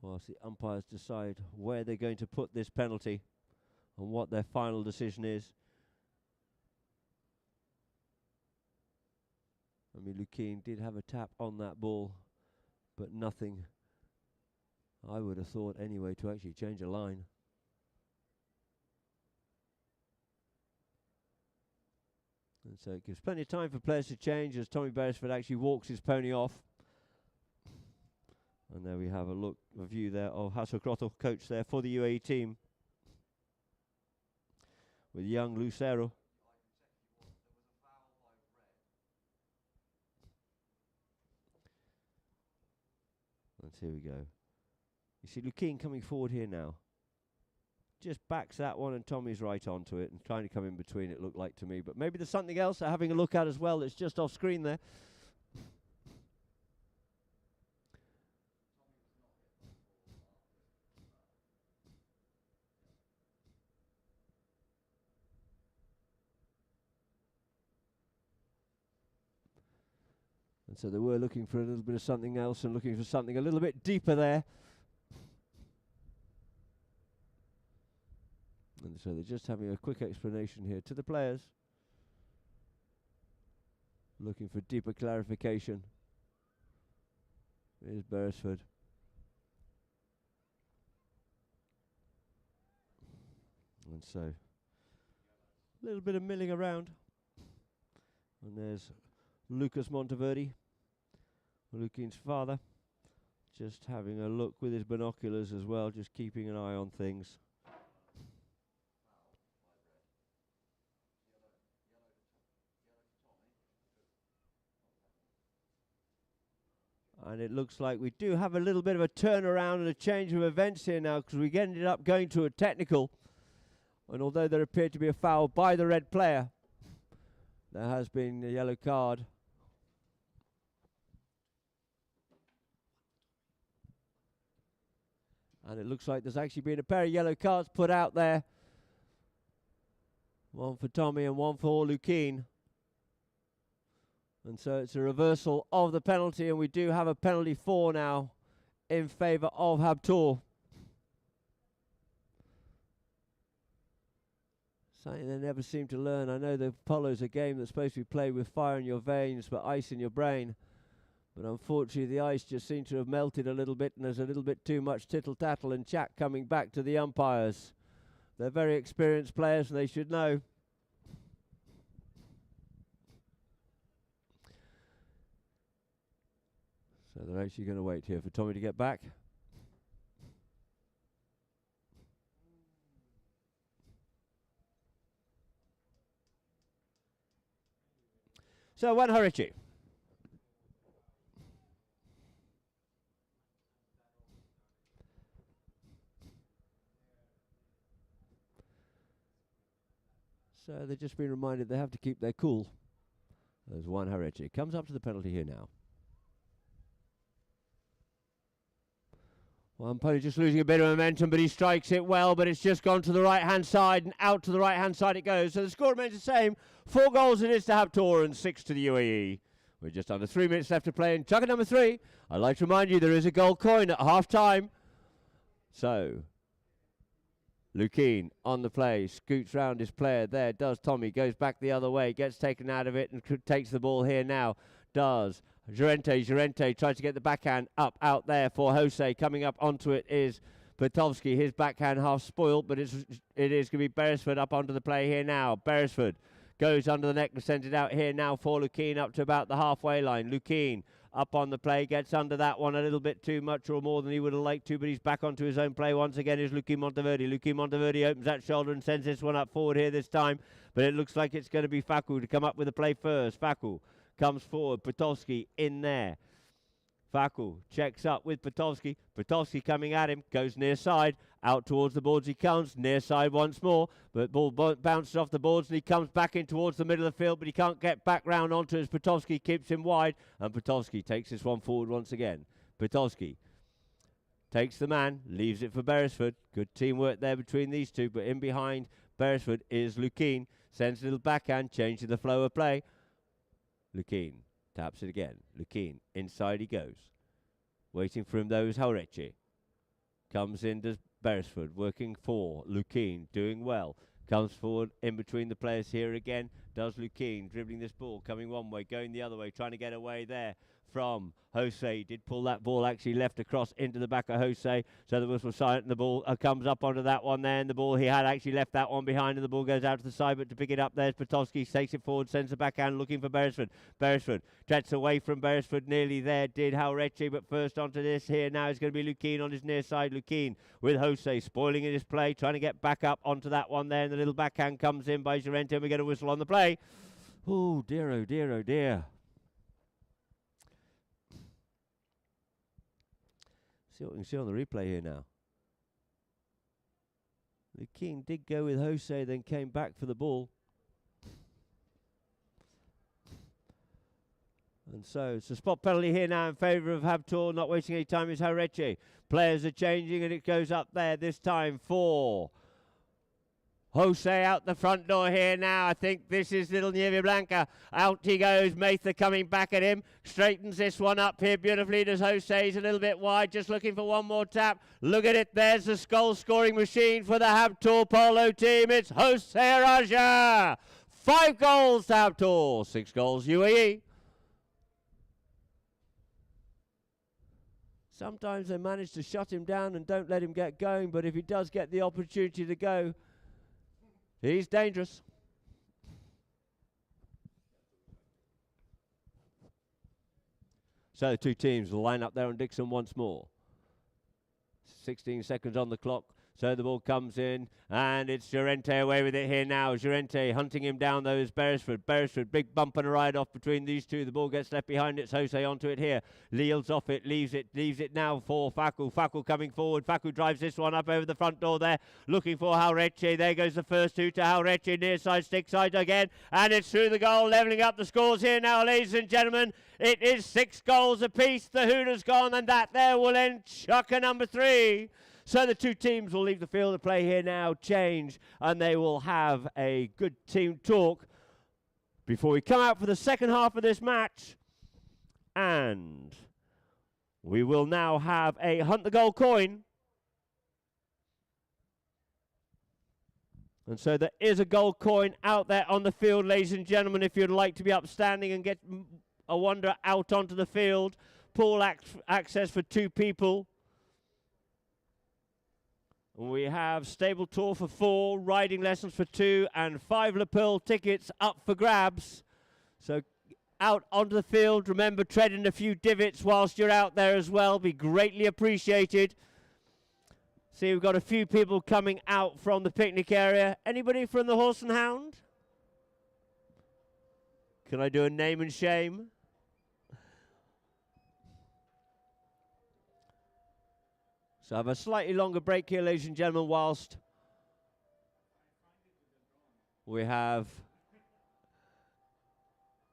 Whilst the umpires decide where they're going to put this penalty and what their final decision is. I mean, Lukin did have a tap on that ball, but nothing, I would have thought anyway, to actually change a line. And so it gives plenty of time for players to change as Tommy Beresford actually walks his pony off. And there we have a view there of Habtoor Polo, coach there for the UAE team, with young Lucero. And here we go. You see Lukin coming forward here now. Just backs that one, and Tommy's right onto it and trying to come in between, it looked like to me. But maybe there's something else they're having a look at as well that's just off screen there. And so they were looking for a little bit of something else and looking for something a little bit deeper there. And so they're just having a quick explanation here to the players. Looking for deeper clarification. Here's Beresford. And so, a little bit of milling around. And there's Lucas Monteverde, Lukin's father, just having a look with his binoculars as well, just keeping an eye on things. And it looks like we do have a little bit of a turnaround and a change of events here now, because we ended up going to a technical And although there appeared to be a foul by the red player, there has been a yellow card. And it looks like there's actually been a pair of yellow cards put out there. One for Tommy and one for Lukeen. And so it's a reversal of the penalty, and we do have a penalty 4 now in favour of Habtoor. Something they never seem to learn. I know the Polo's a game that's supposed to be played with fire in your veins but ice in your brain. But unfortunately the ice just seems to have melted a little bit, and there's a little bit too much tittle-tattle and chat coming back to the umpires. They're very experienced players and they should know. So they're actually going to wait here for Tommy to get back. So one Horichi. So they've just been reminded they have to keep their cool. There's one Horichi. Comes up to the penalty here now. One Polo just losing a bit of momentum, but he strikes it well, but it's just gone to the right-hand side, and out to the right-hand side it goes. So the score remains the same. 4 goals it is to Habtoor and 6 to the UAE. We're just under 3 minutes left to play in Chugga number 3. I'd like to remind you there is a gold coin at half-time. So, Lukeen on the play, scoots round his player. There does Tommy, goes back the other way, gets taken out of it and takes the ball here now. Does Llorente tries to get the backhand up out there for Jose. Coming up onto it is Bertovsky. His backhand half spoiled, but it is going to be Beresford up onto the play here now. Beresford goes under the neck and sends it out here now for Lukeen up to about the halfway line. Lukeen up on the play, gets under that one a little bit too much or more than he would have liked to, but he's back onto his own play once again. Is Lukeen Monteverde. Lukeen Monteverde opens that shoulder and sends this one up forward here this time, but it looks like it's going to be Faku to come up with the play first. Faku comes forward, Bertovsky in there. Faku checks up with Bertovsky. Bertovsky coming at him, goes near side, out towards the boards he comes, near side once more, but ball bounces off the boards and he comes back in towards the middle of the field, but he can't get back round onto it as Bertovsky keeps him wide, and Bertovsky takes this one forward once again. Bertovsky takes the man, leaves it for Beresford. Good teamwork there between these two, but in behind Beresford is Lukeen. Sends a little backhand, changing the flow of play. Lukeen taps it again. Lukeen, inside he goes. Waiting for him though is Haurechi. Comes in, does Beresford, working for Lukeen, doing well. Comes forward in between the players here again. Does Lukeen, dribbling this ball, coming one way, going the other way, trying to get away there from Jose. Did pull that ball actually left across into the back of Jose, so the whistle silent and the ball comes up onto that one there, and the ball he had actually left that one behind and the ball goes out to the side, but to pick it up there's Bertovsky, takes it forward, sends the backhand looking for Beresford. Beresford jets away from Beresford, nearly there did Haurechi, but first onto this here now is going to be Lukeen on his near side. Lukeen with Jose spoiling in his play, trying to get back up onto that one there, and the little backhand comes in by Llorente and we get a whistle on the play. Oh dear, oh dear, oh dear. See what we can see on the replay here now. The King did go with Jose, then came back for the ball. And so it's a spot penalty here now in favour of Habtoor. Not wasting any time is Haurechi. Players are changing and it goes up there this time for Jose out the front door here now. I think this is little Nieve Blanca. Out he goes. Mather coming back at him. Straightens this one up here beautifully. Does Jose. He's a little bit wide. Just looking for one more tap. Look at it. There's the goal scoring machine for the Habtoor Polo team. It's Jose Raja. 5 goals to Habtoor. 6 goals UAE. Sometimes they manage to shut him down and don't let him get going. But if he does get the opportunity to go, he's dangerous. So the two teams will line up there on Dixon once more. 16 seconds on the clock. So the ball comes in, and it's Llorente away with it here now. Llorente hunting him down, though, is Beresford. Beresford, big bump and a ride off between these two. The ball gets left behind. It's Jose onto it here. Leals off it, leaves it now for Facu. Facu coming forward. Facu drives this one up over the front door there, looking for Jauretche. There goes the first two to Jauretche, near side, stick side again, and it's through the goal, levelling up the scores here now, ladies and gentlemen. It is 6 goals apiece. The Hooters gone, and that there will end chukker number 3. So the two teams will leave the field of play here now, change, and they will have a good team talk before we come out for the second half of this match. And we will now have a hunt the goal coin. And so there is a gold coin out there on the field, ladies and gentlemen, if you'd like to be upstanding and get a wanderer out onto the field. Pool access for 2 people. We have stable tour for 4, riding lessons for 2, and 5 Le Pearl tickets up for grabs. So out onto the field. Remember, treading a few divots whilst you're out there as well. Be greatly appreciated. See, we've got a few people coming out from the picnic area. Anybody from the Horse and Hound? Can I do a name and shame? So I have a slightly longer break here, ladies and gentlemen, whilst we have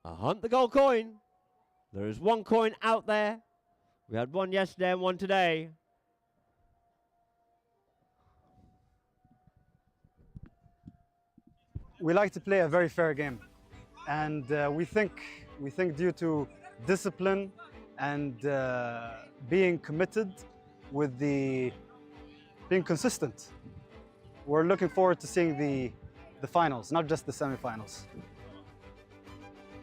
a hunt the gold coin. There is 1 coin out there. We had 1 yesterday and 1 today. We like to play a very fair game, and we think due to discipline and being committed with being consistent, we're looking forward to seeing the finals, not just the semi-finals.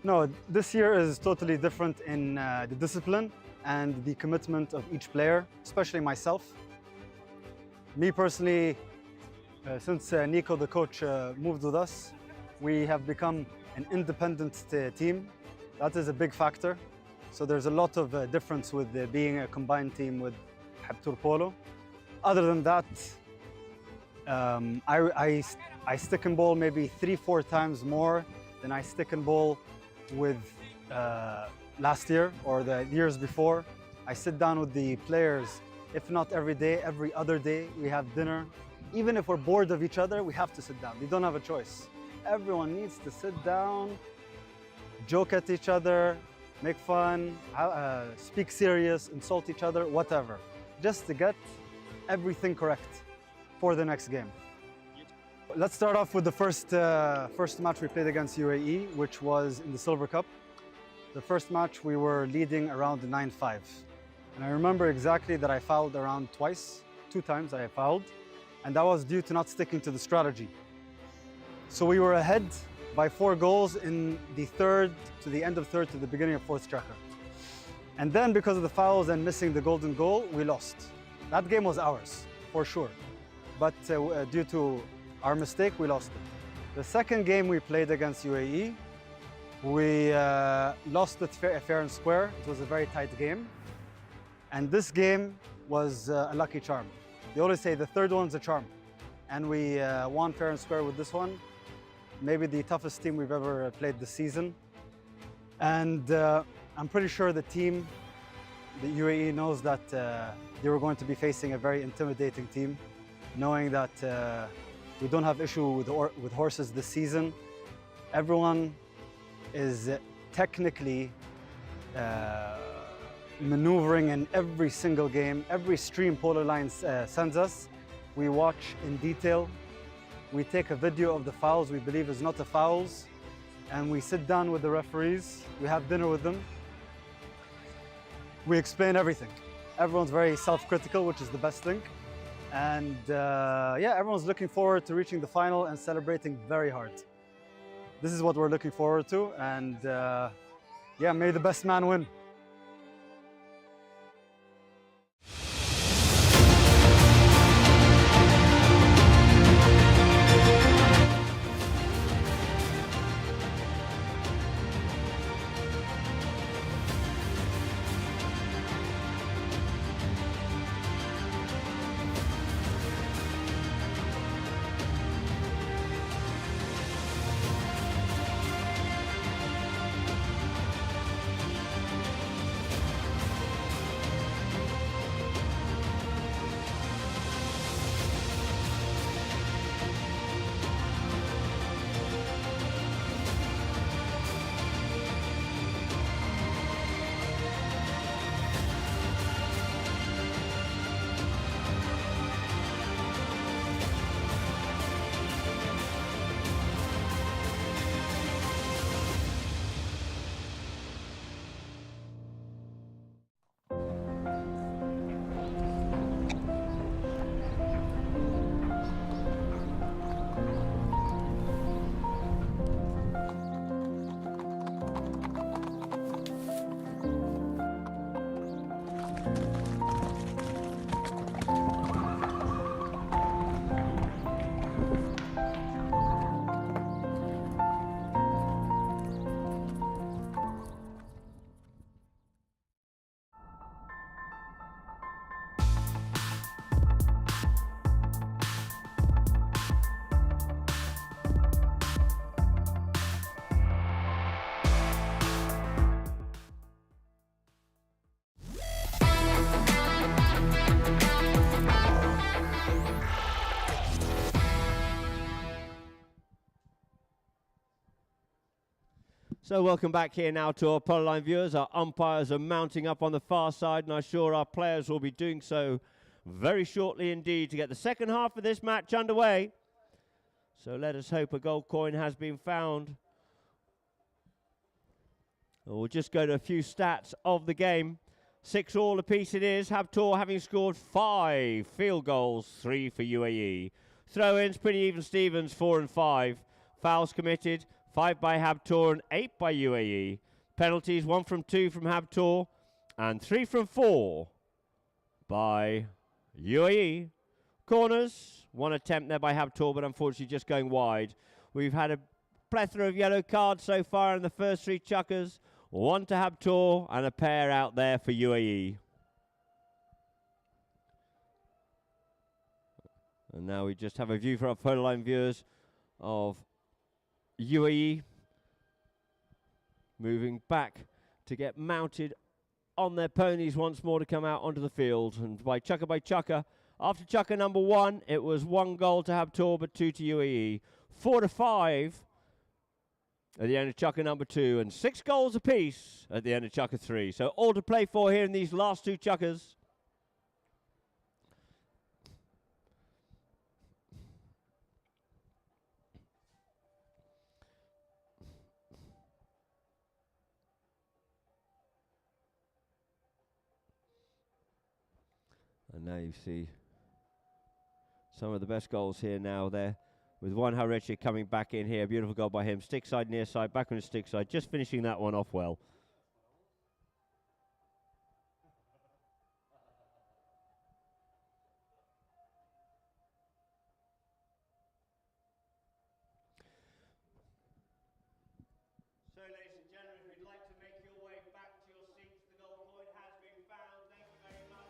No, this year is totally different in the discipline and the commitment of each player, especially myself. Me personally, since Nico, the coach, moved with us, we have become an independent team. That is a big factor. So there's a lot of difference with being a combined team with Habtoor Polo. Other than that, I stick and ball maybe 3-4 times more than I stick and ball with last year or the years before. I sit down with the players, if not every day, every other day. We have dinner. Even if we're bored of each other, we have to sit down. We don't have a choice. Everyone needs to sit down, joke at each other, make fun, speak serious, insult each other, whatever, just to get everything correct for the next game. Let's start off with the first match we played against UAE, which was in the Silver Cup. The first match we were leading around 9-5. And I remember exactly that I fouled around twice, 2 times I fouled, and that was due to not sticking to the strategy. So we were ahead by 4 goals in the third, to the end of third, to the beginning of fourth tracker. And then because of the fouls and missing the golden goal, we lost. That game was ours, for sure. But due to our mistake, we lost it. The second game we played against UAE, we lost it fair and square. It was a very tight game. And this game was a lucky charm. They always say the third one's a charm. And we won fair and square with this one. Maybe the toughest team we've ever played this season. And I'm pretty sure the team, the UAE, knows that they were going to be facing a very intimidating team, knowing that we don't have issue with horses this season. Everyone is technically maneuvering in every single game. Every stream Polo Lines sends us, we watch in detail. We take a video of the fouls we believe is not a fouls, and we sit down with the referees. We have dinner with them. We explain everything. Everyone's very self-critical, which is the best thing. And yeah, everyone's looking forward to reaching the final and celebrating very hard. This is what we're looking forward to, and yeah, may the best man win. So welcome back here now to our Polo Line viewers. Our umpires are mounting up on the far side, and I'm sure our players will be doing so very shortly indeed to get the second half of this match underway. So let us hope a gold coin has been found. We'll just go to a few stats of the game. 6 all apiece it is. Habtoor having scored 5 field goals, 3 for UAE. Throw-ins, pretty even Stevens, 4 and 5. Fouls committed, 5 by Habtoor and 8 by UAE. Penalties, 1 from 2 from Habtoor and 3 from 4 by UAE. Corners, 1 attempt there by Habtoor, but unfortunately just going wide. We've had a plethora of yellow cards so far in the first 3 chukkers. 1 to Habtoor and a pair out there for UAE. And now we just have a view for our Polo Line viewers of UAE moving back to get mounted on their ponies once more to come out onto the field. And by chukker, after chukker number 1, it was 1 goal to Habtoor but 2 to UAE. 4 to 5 at the end of chukker number 2, and 6 goals apiece at the end of chukker 3. So all to play for here in these last 2 chukkers. And now you see some of the best goals here now there, with Juan Hareche coming back in here. Beautiful goal by him. Stick side, near side, back on the stick side. Just finishing that one off well. So, ladies and gentlemen, if you'd like to make your way back to your seats, the gold coin has been found. Thank you very much.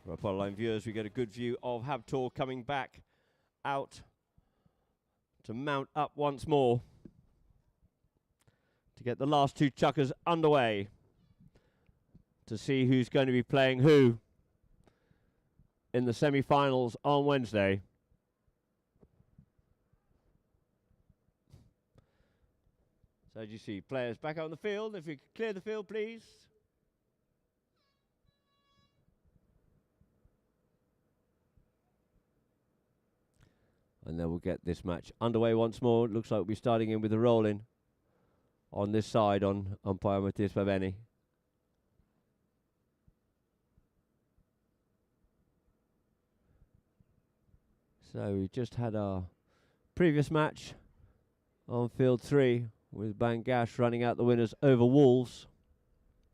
For our Polo Line viewers, we get a good view of Habtoor coming back out to mount up once more to get the last 2 chukkers underway to see who's going to be playing who in the semi-finals on Wednesday. So as you see, players back out on the field. If you could clear the field, please. And then we'll get this match underway once more. It looks like we'll be starting in with a roll-in on this side on umpire Matthias Babeni. So we just had our previous match on field 3 with Bangash running out the winners over Wolves.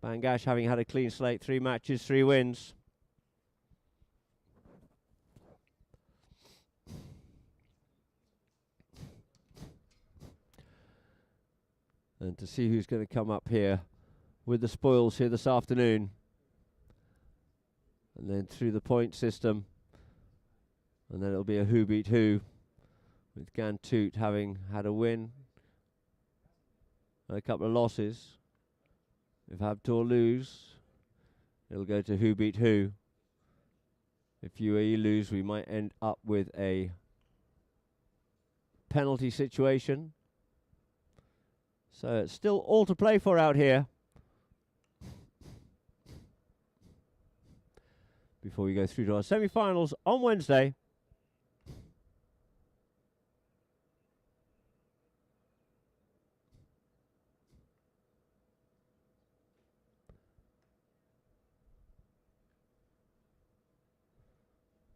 Bangash having had a clean slate, 3 matches, 3 wins. And to see who's going to come up here with the spoils here this afternoon. And then through the point system. And then it'll be a who beat who, with Gantut having had a win and a couple of losses. If Habtoor lose, it'll go to who beat who. If UAE lose, we might end up with a penalty situation. So it's still all to play for out here. Before we go through to our semi-finals on Wednesday.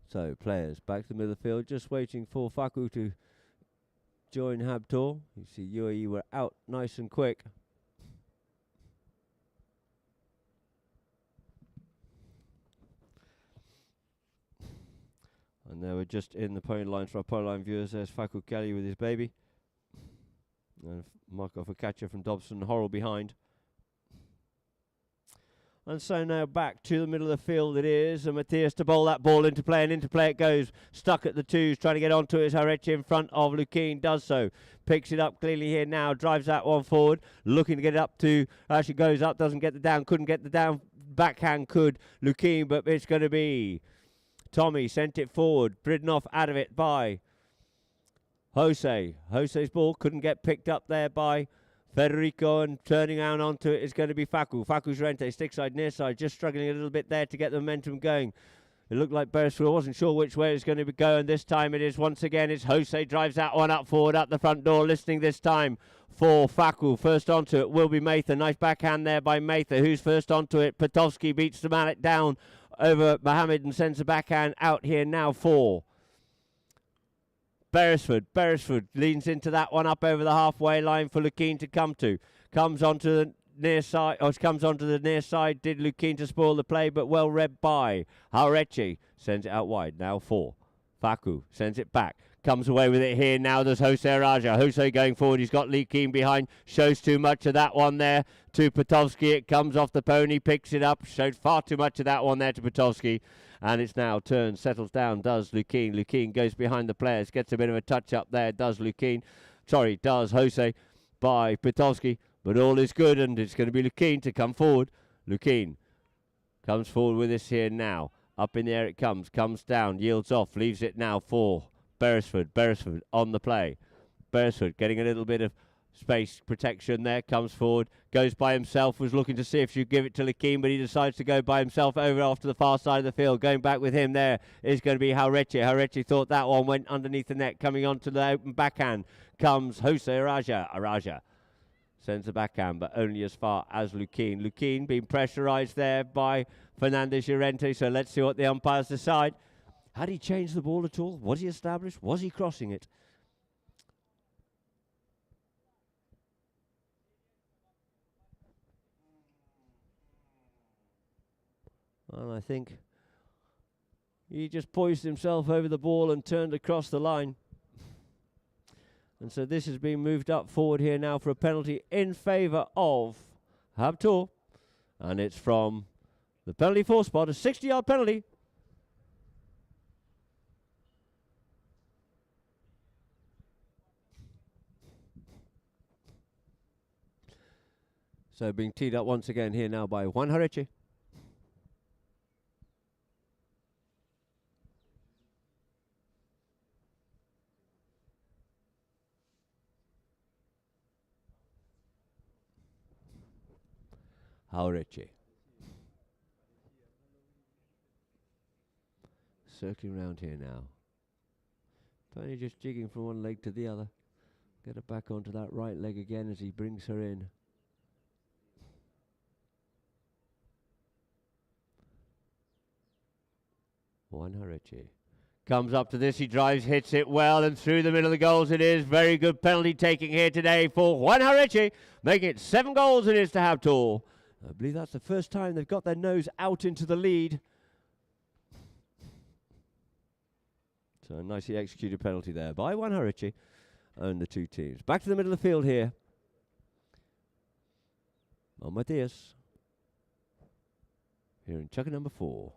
So players back to the middle of the field, just waiting for Faku to join Habtoor. You see UAE were out nice and quick. And they were just in the pony line for our Polo Line viewers. There's Faku Kelly with his baby. And Marco Focaccia from Dobson, Horrell behind. And so now back to the middle of the field it is, and Matthias to bowl that ball into play, and into play it goes. Stuck at the twos, trying to get onto it as Harechi in front of Lukien, does so. Picks it up cleanly here now, drives that one forward, looking to get it up to, actually goes up, doesn't get the down, couldn't get the down, backhand could Lukien, but it's going to be Tommy, sent it forward, ridden off out of it by Jose. Jose's ball couldn't get picked up there by Federico, and turning down onto it is going to be Facu. Facu Llorente, stick side, near side, just struggling a little bit there to get the momentum going. It looked like Beresford wasn't sure which way it was going to be going. This time it is once again, it's Jose, drives that one up forward at the front door, listening this time for Facu. First onto it will be Mather. Nice backhand there by Mather. Who's first onto it? Petovsky beats the mallet down over Mohammed and sends the backhand out here now for Beresford. Beresford leans into that one up over the halfway line for Lukien to come to. Comes onto the near side, did Lukien to spoil the play, but well read by Harechi. Sends it out wide now for Facu. Sends it back. Comes away with it here now. There's Jose Raja. Jose going forward. He's got Lukien behind. Shows too much of that one there to Petovsky. It comes off the pony, picks it up. Showed far too much of that one there to Petovsky. And it's now turned, settles down, does Lukien. Lukien goes behind the players, gets a bit of a touch up there, does Jose by Petovsky. But all is good, and it's going to be Lukien to come forward. Lukien comes forward with this here now. Up in the air it comes down, yields off, leaves it now for Beresford. Beresford on the play. Beresford getting a little bit of space protection there, comes forward, goes by himself, was looking to see if she'd give it to Lukien, but he decides to go by himself over off to the far side of the field. Going back with him there is going to be Harechi. Harechi thought that one went underneath the net. Coming onto the open backhand comes Jose Araja. Araja sends the backhand, but only as far as Lukien. Lukien being pressurised there by Fernandez Llorente, so let's see what the umpires decide. Had he changed the ball at all? Was he established? Was he crossing it? And I think he just poised himself over the ball and turned across the line. And so this has been moved up forward here now for a penalty in favour of Habtoor. And it's from the penalty four spot, a 60-yard penalty. So being teed up once again here now by Juan Harechi. Harechi. Circling around here now. Tony just jigging from one leg to the other. Get her back onto that right leg again as he brings her in. Juan Harechi comes up to this, he drives, hits it well, and through the middle of the goals it is. Very good penalty taking here today for Juan Harechi, making it 7 goals it is to Habtoor. I believe that's the first time they've got their nose out into the lead. So a nicely executed penalty there by Juan Harechi and the two teams. Back to the middle of the field here. On Matthias. Here in checker number 4.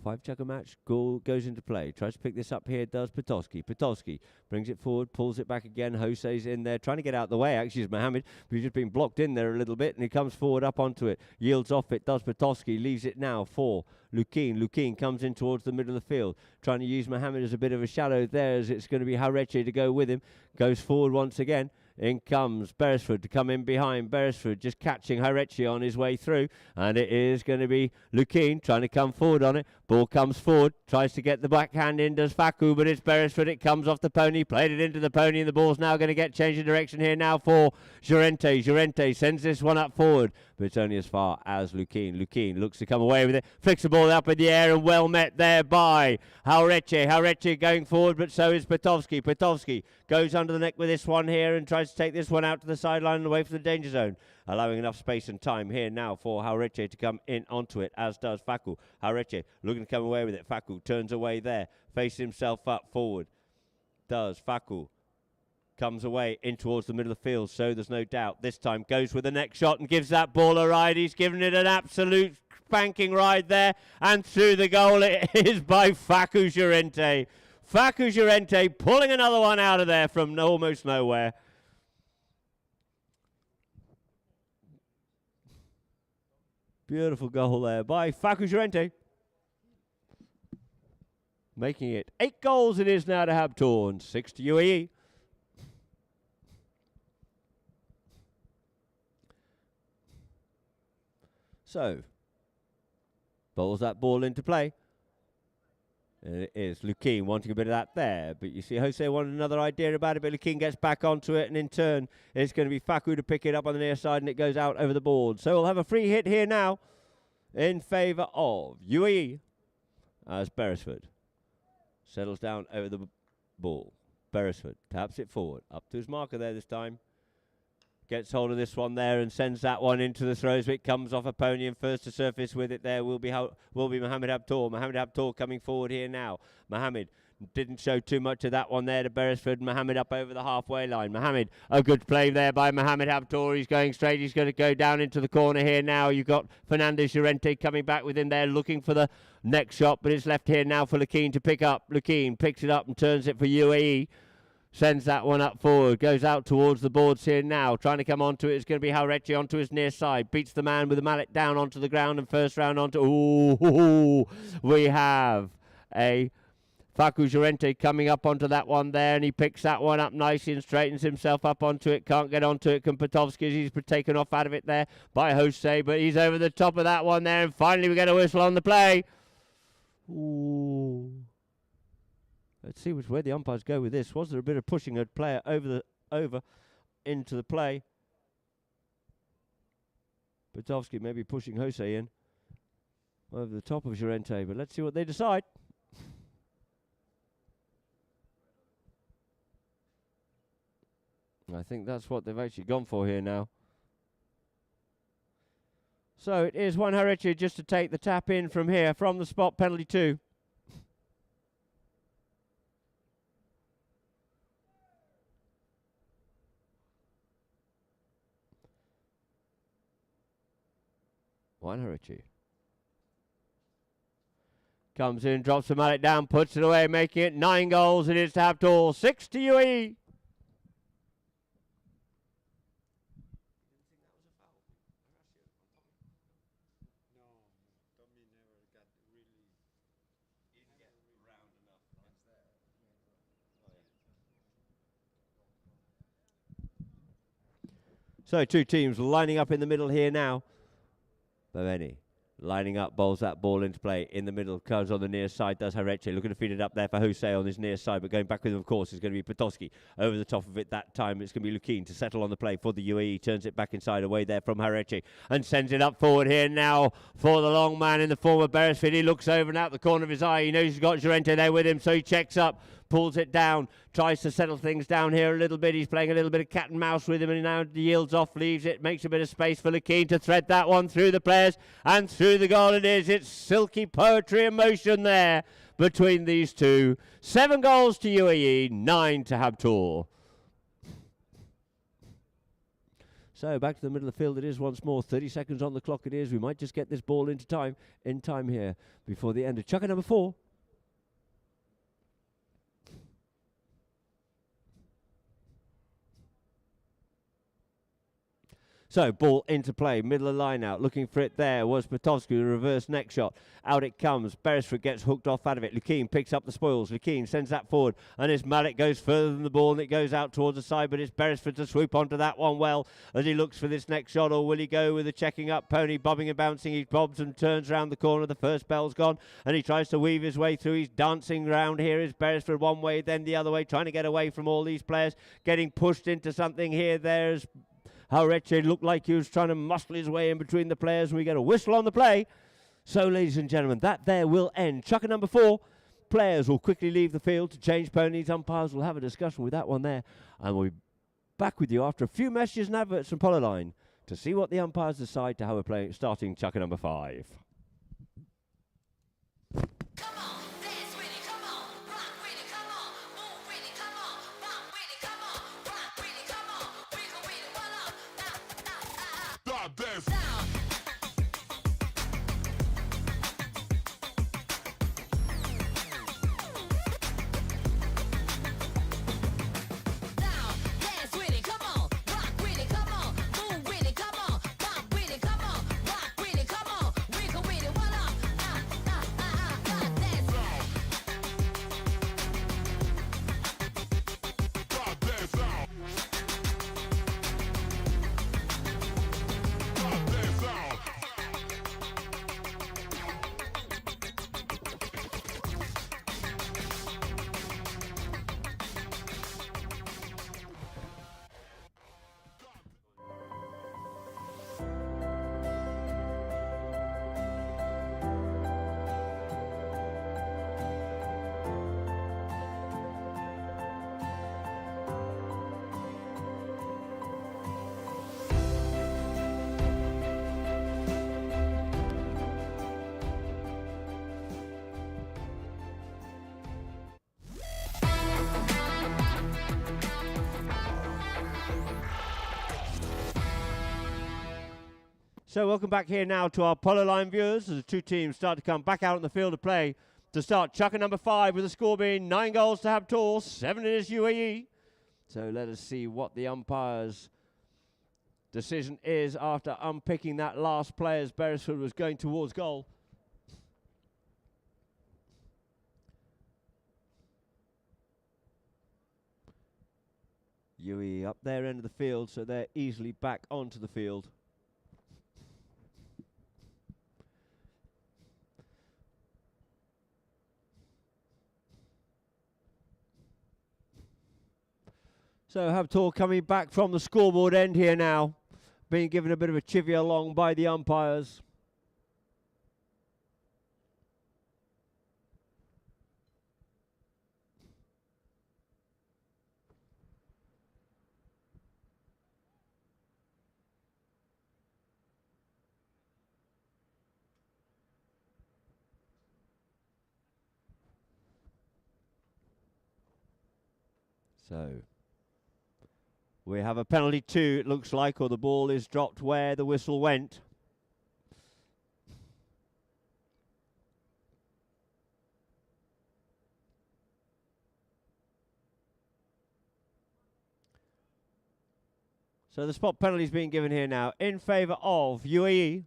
5-checker match, goal goes into play. Tries to pick this up here, does Petovsky. Petovsky brings it forward, pulls it back again. Jose's in there, trying to get out of the way. Actually, it's Mohammed, but he's just been blocked in there a little bit, and he comes forward up onto it. Yields off it, does Petovsky. Leaves it now for Lukien. Lukien comes in towards the middle of the field, trying to use Mohammed as a bit of a shadow there, as it's going to be Harechi to go with him. Goes forward once again. In comes Beresford to come in behind. Beresford just catching Harechi on his way through. And it is going to be Lukien trying to come forward on it. Ball comes forward. Tries to get the backhand in. Does Facu, but it's Beresford. It comes off the pony. Played it into the pony. And the ball's now going to get changed of direction here now for Llorente. Llorente sends this one up forward. But it's only as far as Lukien. Lukien looks to come away with it. Flicks the ball up in the air and well met there by Harechi. Harechi going forward, but so is Petovsky. Petovsky goes under the neck with this one here and tries to take this one out to the sideline and away from the danger zone, allowing enough space and time here now for Harechi to come in onto it, as does Facu. Harechi looking to come away with it. Facu turns away there, faces himself up forward. Does Facu. comes away in towards the middle of the field, so there's no doubt. This time goes with the next shot and gives that ball a ride. He's given it an absolute spanking ride there, and through the goal it is by Facu Llorente. Facu Llorente pulling another one out of there from almost nowhere. Beautiful goal there by Facu Llorente. Making it 8 goals it is now to Habtoor and 6 to UAE. So, bowls that ball into play. And it is Lukin wanting a bit of that there. But you see Jose wanted another idea about it, but Lukin gets back onto it, and in turn it's going to be Facu to pick it up on the near side, and it goes out over the board. So we'll have a free hit here now in favour of UAE as Beresford settles down over the ball. Beresford taps it forward, up to his marker there this time. Gets hold of this one there and sends that one into the throws. It comes off a pony, and first to surface with it there will be Mohamed Habtoor. Mohamed Habtoor coming forward here now. Mohamed didn't show too much of that one there to Beresford. Mohamed up over the halfway line. Mohamed, a good play there by Mohamed Habtoor. He's going straight. He's going to go down into the corner here now. You've got Fernandez Llorente coming back with him there, looking for the next shot, but it's left here now for Lukin to pick up. Lukin picks it up and turns it for UAE. Sends that one up forward, goes out towards the boards here now. Trying to come onto it is going to be Haurechi onto his near side. Beats the man with the mallet down onto the ground, and first round onto... Ooh, we have a Facu Llorente coming up onto that one there, and he picks that one up nicely and straightens himself up onto it. Can't get onto it. Kompotovsky, he's taken off out of it there by Jose, but he's over the top of that one there, and finally we get a whistle on the play. Ooh. Let's see which way the umpires go with this. Was there a bit of pushing a player over into the play? Kompotovsky maybe pushing Jose in over the top of Llorente, but let's see what they decide. I think that's what they've actually gone for here now. So it is Juan Haurechi just to take the tap in from here, from the spot, penalty 2. Juan Haurechi comes in, drops the mallet down, puts it away, making it 9 goals. It is to Habtoor, 6 to UAE. So 2 teams lining up in the middle here now. Baveni lining up, bowls that ball into play in the middle, comes on the near side, does Haurechi, looking to feed it up there for Jose on his near side, but going back with him, of course, is going to be Potowski. Over the top of it that time, it's going to be Lukin to settle on the play for the UAE, turns it back inside, away there from Haurechi, and sends it up forward here now for the long man in the form of Beresford. He looks over and out the corner of his eye, he knows he's got Llorente there with him, so he checks up, pulls it down, tries to settle things down here a little bit. He's playing a little bit of cat and mouse with him, and he now yields off, leaves it, makes a bit of space for Lukin to thread that one through the players, and through the goal it is. It's silky poetry in motion there between these two. 7 goals to UAE, 9 to Habtoor. So back to the middle of the field it is once more. 30 seconds on the clock it is. We might just get this ball in time here before the end of chukker number 4. So, ball into play, middle of line out, looking for it there was Potowski, the reverse neck shot. Out it comes, Beresford gets hooked off out of it. Lukin picks up the spoils, Lukin sends that forward, and his mallet goes further than the ball, and it goes out towards the side, but it's Beresford to swoop onto that one well, as he looks for this next shot, or will he go with a checking up pony, bobbing and bouncing, he bobs and turns round the corner, the first bell's gone, and he tries to weave his way through, he's dancing round here, is Beresford one way, then the other way, trying to get away from all these players, getting pushed into something here, there's Haurechi looked like he was trying to muscle his way in between the players, and we get a whistle on the play. So, ladies and gentlemen, that there will end chukker number 4. Players will quickly leave the field to change ponies. Umpires will have a discussion with that one there. And we'll be back with you after a few messages and adverts from Polo Line to see what the umpires decide to how we're playing, starting chukker number 5. Dance with it, come on, rock with it, come on, move with it, come on, rock with it, come on, So welcome back here now to our Polo line viewers as the two teams start to come back out on the field of play to start chucker number 5 with the score being 9 goals to Habtoor, 7 is UAE. So let us see what the umpire's decision is after unpicking that last play as Beresford was going towards goal. UAE up their end of the field, so they're easily back onto the field. So Habtoor coming back from the scoreboard end here now, being given a bit of a chivvy along by the umpires. So we have a penalty 2, it looks like, or the ball is dropped where the whistle went. So the spot penalty is being given here now in favour of UAE,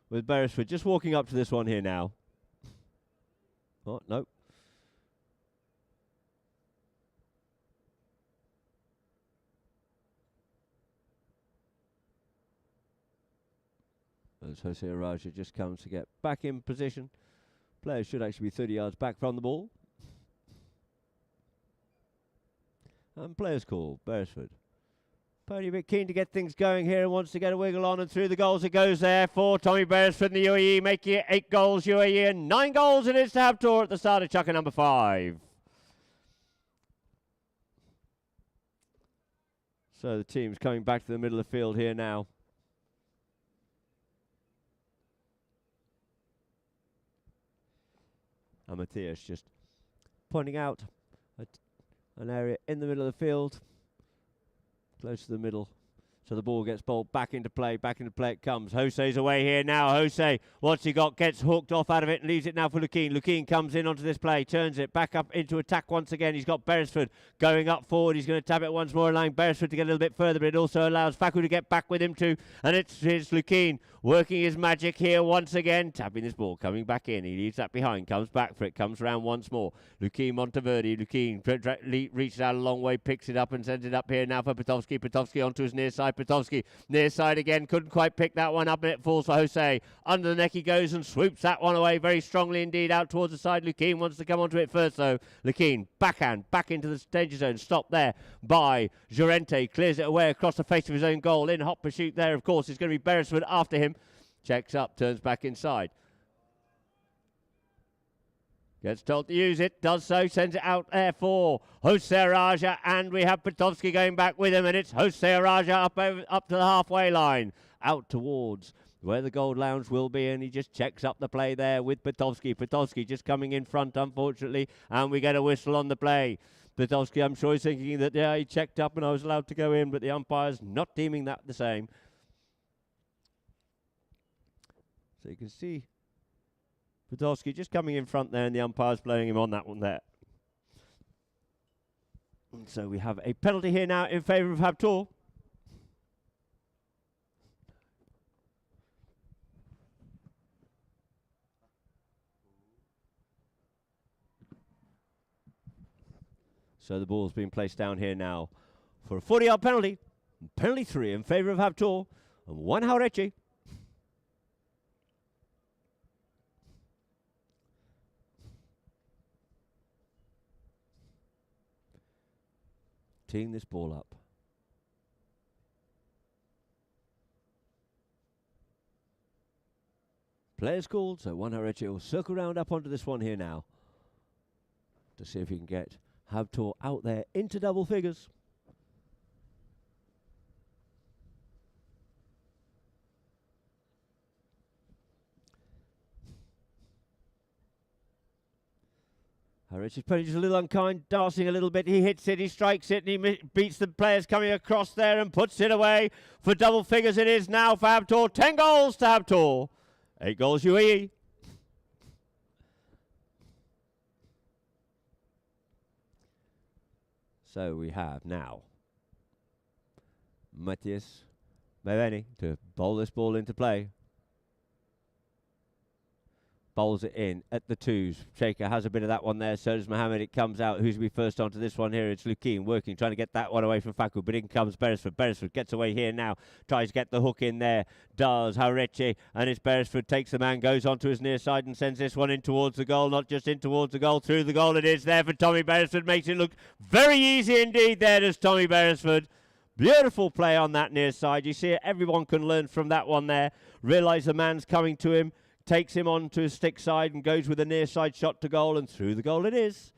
with Beresford just walking up to this one here now. Oh, no. As Jose Araja just comes to get back in position. Players should actually be 30 yards back from the ball. And players call, Beresford. Pony a bit keen to get things going here and wants to get a wiggle on, and through the goals it goes there for Tommy Beresford and the UAE, making it 8 goals UAE and 9 goals it is to Habtoor at the start of chucker number 5. So the team's coming back to the middle of the field here now. And Matthias just pointing out an area in the middle of the field, close to the middle. So the ball gets bowled back into play it comes. Jose's away here now. Jose, what's he got? Gets hooked off out of it and leaves it now for Lukeen. Lukeen comes in onto this play, turns it back up into attack once again. He's got Beresford going up forward. He's going to tap it once more, allowing Beresford to get a little bit further, but it also allows Faku to get back with him too. And it's Lukeen working his magic here once again, tapping this ball, coming back in. He leaves that behind, comes back for it, comes round once more. Lukeen Monteverde. Lukeen reaches out a long way, picks it up and sends it up here now for Petovsky. Petovsky onto his near side. Petovsky near side again, couldn't quite pick that one up, and it falls for Jose. Under the neck he goes and swoops that one away very strongly indeed out towards the side. Lukeen wants to come onto it first though. Lukeen, backhand, back into the danger zone, stopped there by Llorente, clears it away across the face of his own goal. In hot pursuit there, of course, is going to be Beresford after him. Checks up, turns back inside. Gets told to use it, does so, sends it out there for Jose Araja, and we have Petovsky going back with him, and it's Jose Araja up to the halfway line, out towards where the Gold Lounge will be, and he just checks up the play there with Petovsky. Petovsky just coming in front, unfortunately, and we get a whistle on the play. Petovsky, I'm sure he's thinking that, yeah, he checked up and I was allowed to go in, but the umpire's not deeming that the same. So you can see Petovsky just coming in front there, and the umpire's blowing him on that one there. And so we have a penalty here now in favour of Habtoor. So the ball's been placed down here now for a 40-yard penalty. Penalty 3 in favour of Habtoor, and 1 Haurechi. Teeing this ball up. Players called, so 1 Haurechi will circle round up onto this one here now to see if he can get Habtoor out there into double figures. Richard's pony just a little unkind, dancing a little bit. He hits it, he strikes it, and he beats the players coming across there and puts it away. For double figures it is now for Habtoor. 10 goals to Habtoor. 8 goals UAE. So we have now Matthias Beveni to bowl this ball into play. Bowls it in at the twos. Shaker has a bit of that one there. So does Mohammed. It comes out. Who's be first onto this one here? It's Lukeen working, trying to get that one away from Faku. But in comes Beresford. Beresford gets away here now. Tries to get the hook in there. Does Hareche. And it's Beresford. Takes the man. Goes onto his near side and sends this one in towards the goal. Not just in towards the goal. Through the goal it is there for Tommy Beresford. Makes it look very easy indeed there does Tommy Beresford. Beautiful play on that near side. You see it. Everyone can learn from that one there. Realise the man's coming to him. Takes him on to his stick side and goes with a near side shot to goal, and through the goal it is.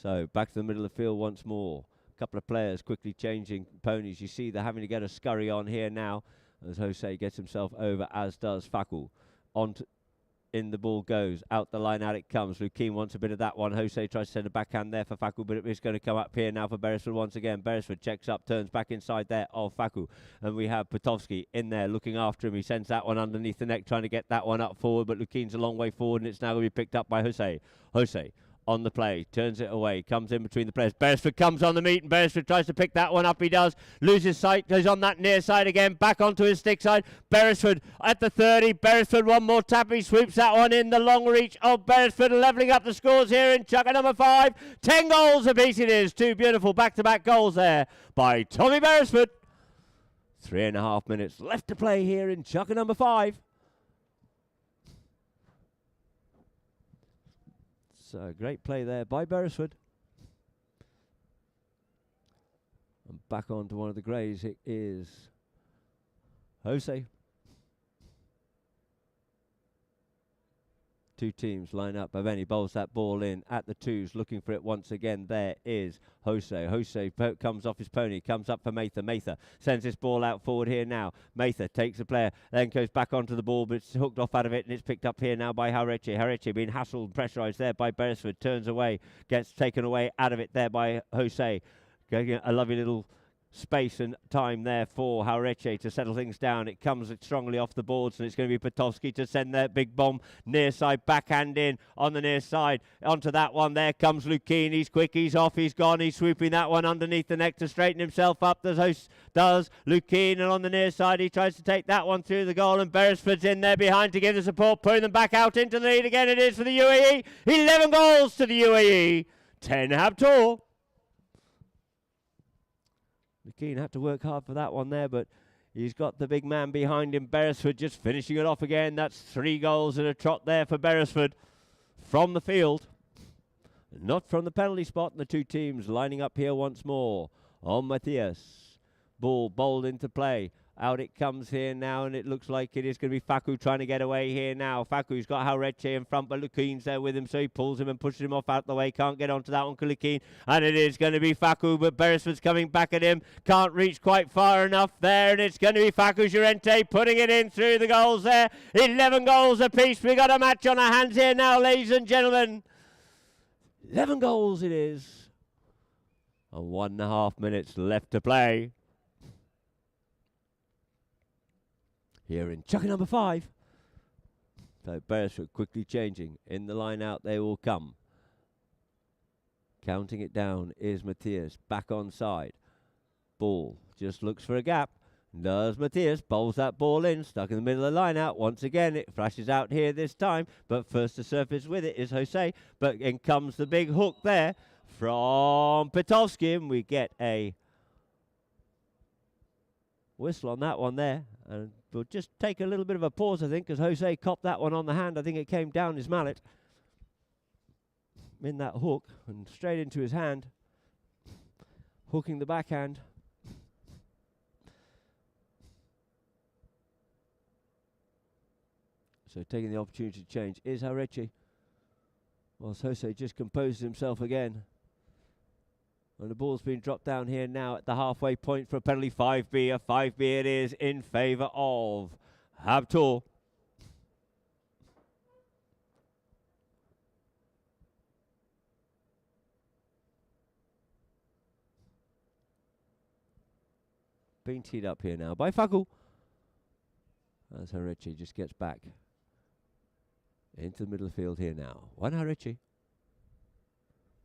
So back to the middle of the field once more. A couple of players quickly changing ponies. You see they're having to get a scurry on here now as Jose gets himself over, as does Faku. On to in the ball goes. Out the line, out it comes. Lukeen wants a bit of that one. Jose tries to send a backhand there for Faku, but it's going to come up here now for Beresford once again. Beresford checks up, turns back inside there of Faku. And we have Petovsky in there looking after him. He sends that one underneath the neck, trying to get that one up forward, but Lukeen's a long way forward, and it's now going to be picked up by Jose. Jose on the play, turns it away, comes in between the players. Beresford comes on the meet, and Beresford tries to pick that one up. He does, loses sight, goes on that near side again, back onto his stick side. Beresford at the 30, Beresford one more tap, he sweeps that one in, the long reach of Beresford, levelling up the scores here in chucker number 5. 10 goals apiece it is. 2 beautiful back-to-back goals there by Tommy Beresford. 3.5 minutes left to play here in chucker number 5. So great play there by Beresford. And back onto one of the greys, it is Jose. Two teams line up. Baveni bowls that ball in at the twos, looking for it once again. There is Jose. Jose comes off his pony, comes up for Mather. Mather sends this ball out forward here now. Mather takes a player, then goes back onto the ball, but it's hooked off out of it, and it's picked up here now by Hareche. Hareche being hassled, pressurised there by Beresford, turns away, gets taken away out of it there by Jose. Getting a lovely little space and time there for Hareche to settle things down. It comes strongly off the boards, and it's going to be Petovsky to send that big bomb near side, backhand in on the near side. Onto that one, there comes Lukeen. He's quick, he's off, he's gone, he's sweeping that one underneath the neck to straighten himself up. The host does. Lukeen, and on the near side he tries to take that one through the goal, and Beresford's in there behind to give the support, putting them back out into the lead again. It is for the UAE. 11 goals to the UAE. 10 Habtoor. Lukeen had to work hard for that one there, but he's got the big man behind him. Beresford just finishing it off again. That's 3 goals in a trot there for Beresford from the field. Not from the penalty spot, and the two teams lining up here once more. On Matthias. Ball bowled into play. Out it comes here now, and it looks like it is going to be Faku trying to get away here now. Faku's got Hareche in front, but Lukeen's there with him, so he pulls him and pushes him off out the way. Can't get onto that one, Lukeen, and it is going to be Faku, but Beresford's coming back at him. Can't reach quite far enough there, and it's going to be Faku Llorente putting it in through the goals there. 11 goals apiece. We got a match on our hands here now, ladies and gentlemen. 11 goals it is. And 1.5 minutes left to play. Here in chucker number 5. So Beresford quickly changing. In the line out they will come. Counting it down is Matthias. Back on side. Ball just looks for a gap. Does Matthias. Bowls that ball in. Stuck in the middle of the line out. Once again it flashes out here this time. But first to surface with it is Jose. But in comes the big hook there from Petovsky. And we get a whistle on that one there. And we'll just take a little bit of a pause, I think, because Jose copped that one on the hand. I think it came down his mallet in that hook and straight into his hand, hooking the backhand. So taking the opportunity to change is Hareche, whilst Jose just composes himself again. And the ball's been dropped down here now at the halfway point for a penalty. 5B. A 5B it is in favour of Habtoor. being teed up here now by Faku. As Harechi just gets back into the middle of the field here now. One Harechi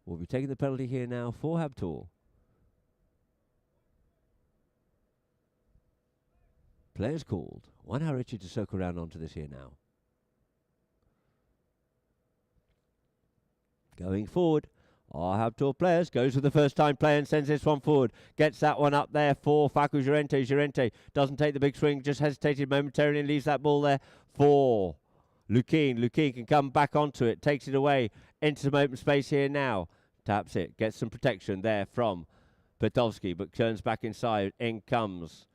will be taking the penalty here now for Habtoor. Players called. One Harechi to circle around onto this here now. Going forward. Our Habtoor players goes with the first time play and sends this one forward. Gets that one up there for Faku Llorente. Llorente doesn't take the big swing, just hesitated momentarily and leaves that ball there for Lukin. Lukin can come back onto it, takes it away into some open space here now. Taps it, gets some protection there from Petovsky, but turns back inside. In comes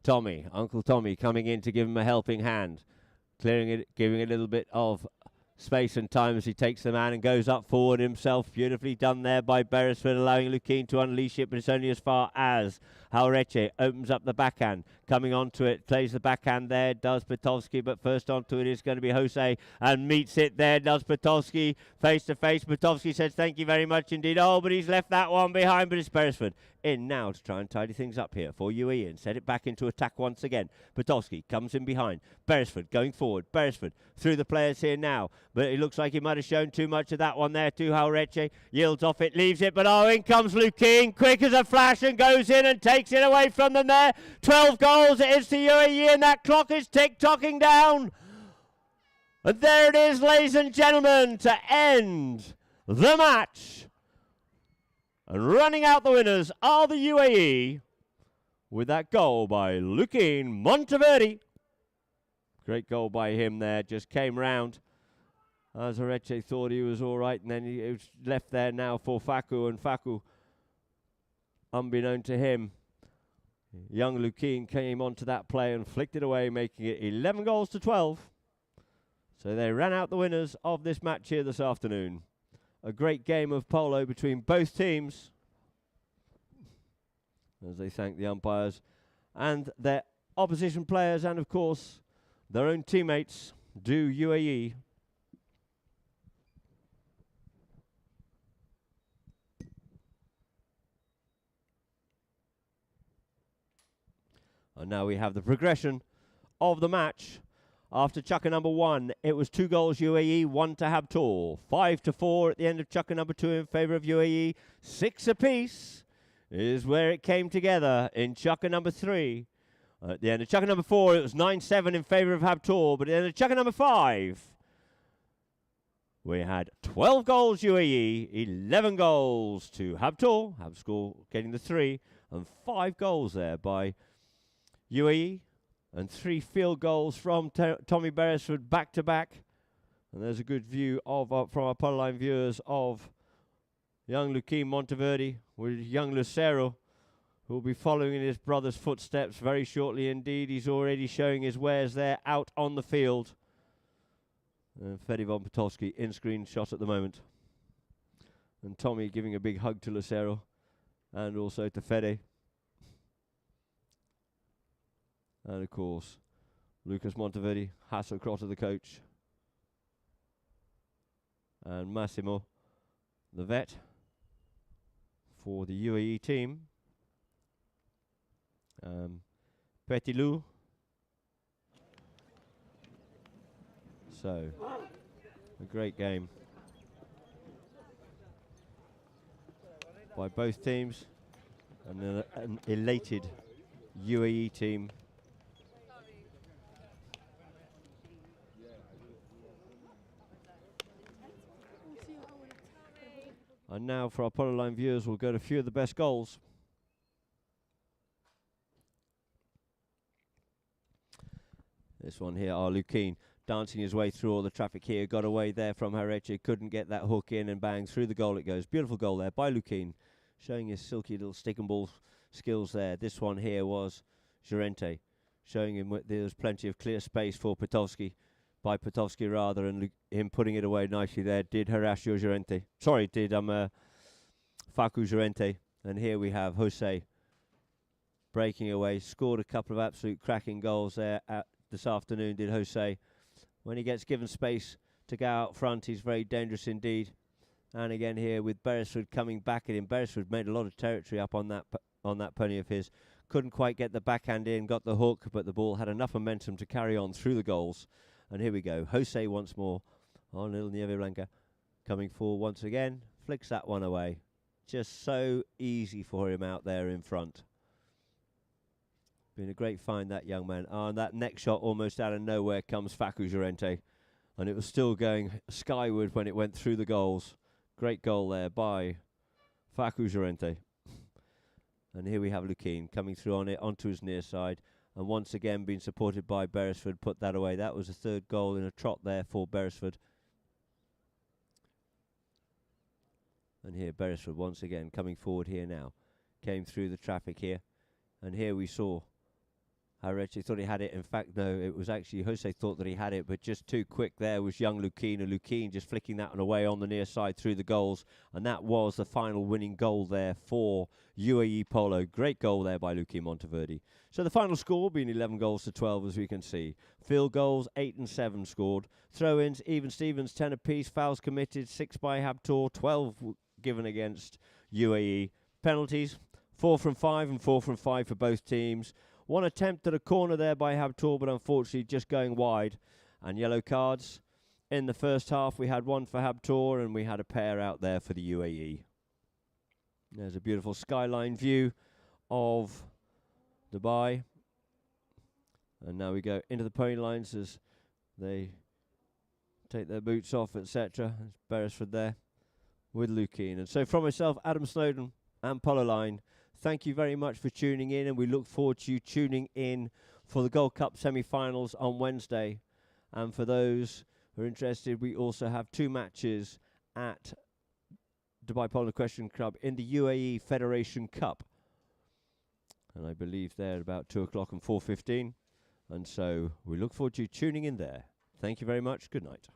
Tommy, Uncle Tommy, coming in to give him a helping hand. Clearing it, giving a little bit of space and time as he takes the man and goes up forward himself. Beautifully done there by Beresford, allowing Lukin to unleash it, but it's only as far as Haureche opens up the backhand. Coming onto it, plays the backhand there, does Petovsky, but first onto it is going to be Jose, and meets it there, does Petovsky, face to face. Petovsky says thank you very much indeed. Oh, but he's left that one behind, but it's Beresford in now to try and tidy things up here for UAE and set it back into attack once again. Petovsky comes in behind. Beresford going forward. Beresford through the players here now, but it looks like he might have shown too much of that one there to Haureche. Yields off it, leaves it, but oh, in comes Lukin, quick as a flash, and goes in and takes it away from them there. 12 goals it is to UAE, and that clock is tick-tocking down. And there it is, ladies and gentlemen, to end the match. And running out the winners are the UAE with that goal by Lukin Monteverde. Great goal by him there, just came round. Azareche thought he was all right, and then he was left there now for Faku, and Faku, unbeknown to him, young Lukin came onto that play and flicked it away, making it 11 goals to 12. So they ran out the winners of this match here this afternoon. A great game of polo between both teams, as they thank the umpires and their opposition players, and of course their own teammates do UAE. And now we have the progression of the match. After chukker number 1, it was 2 goals UAE, 1 to Habtoor. 5-4 at the end of chukker number 2 in favour of UAE. 6 apiece is where it came together in chukker number 3. At the end of chukker number 4, it was 9-7 in favour of Habtoor. But at the end of chukker number 5, we had 12 goals UAE, 11 goals to Habtoor. Habtoor getting the 3, and 5 goals there by UAE. And 3 field goals from Tommy Beresford back to back. And there's a good view of from our Polo Line viewers of young Lukin Monteverde with young Lucero, who will be following in his brother's footsteps very shortly indeed. He's already showing his wares there out on the field. And Fede von Petovsky in screen shot at the moment. And Tommy giving a big hug to Lucero and also to Fede. And of course, Lucas Monteverde, Hasselcross to the coach. And Massimo, the vet, for the UAE team. Petit Lou. So, a great game by both teams. And an elated UAE team. And now for our Polo Line viewers, we'll go to a few of the best goals. This one here, Lukin dancing his way through all the traffic here. Got away there from Hareche, couldn't get that hook in, and bang, through the goal it goes. Beautiful goal there by Lukin, showing his silky little stick and ball skills there. This one here was Llorente, showing him there's plenty of clear space for Petovsky. By Petovsky rather, and him putting it away nicely there. Did Horacio Llorente. Sorry, did Faku Llorente. And here we have Jose breaking away. Scored a couple of absolute cracking goals there this afternoon, did Jose. When he gets given space to go out front, he's very dangerous indeed. And again here with Beresford coming back at him. Beresford made a lot of territory up on that pony of his. couldn't quite get the backhand in, got the hook, but the ball had enough momentum to carry on through the goals. And here we go. Jose once more on little Nieve Blanca. Coming forward once again. Flicks that one away. Just so easy for him out there in front. Been a great find, that young man. And that next shot almost out of nowhere comes Facu Llorente. And it was still going skyward when it went through the goals. Great goal there by Facu Llorente. And here we have Lukin coming through on it onto his near side. And once again being supported by Beresford, put that away. That was a third goal in a trot there for Beresford. And here Beresford once again coming forward here now. Came through the traffic here. And here we saw how Reche thought he had it. In fact, no, it was actually Jose thought that he had it, but just too quick there was young Lukin. And Lukin just flicking that one away on the near side through the goals. And that was the final winning goal there for UAE Polo. Great goal there by Lukin Monteverde. So the final score being 11 goals to 12, as we can see. Field goals, 8 and 7 scored. Throw-ins, even Stevens, 10 apiece. Fouls committed, 6 by Habtoor, 12 given against UAE. Penalties, 4 from 5 and 4 from 5 for both teams. One attempt at a corner there by Habtoor, but unfortunately just going wide. And yellow cards. In the first half, we had one for Habtoor and we had a pair out there for the UAE. There's a beautiful skyline view of Dubai. And now we go into the pony lines as they take their boots off, etc. There's Beresford there with Lukin. And so from myself, Adam Snowden and Polo Line, thank you very much for tuning in, and we look forward to you tuning in for the Gold Cup semi-finals on Wednesday. And for those who are interested, we also have 2 matches at Dubai Polo Equestrian Club in the UAE Federation Cup. And I believe they're about 2 o'clock and 4:15. And so we look forward to you tuning in there. Thank you very much. Good night.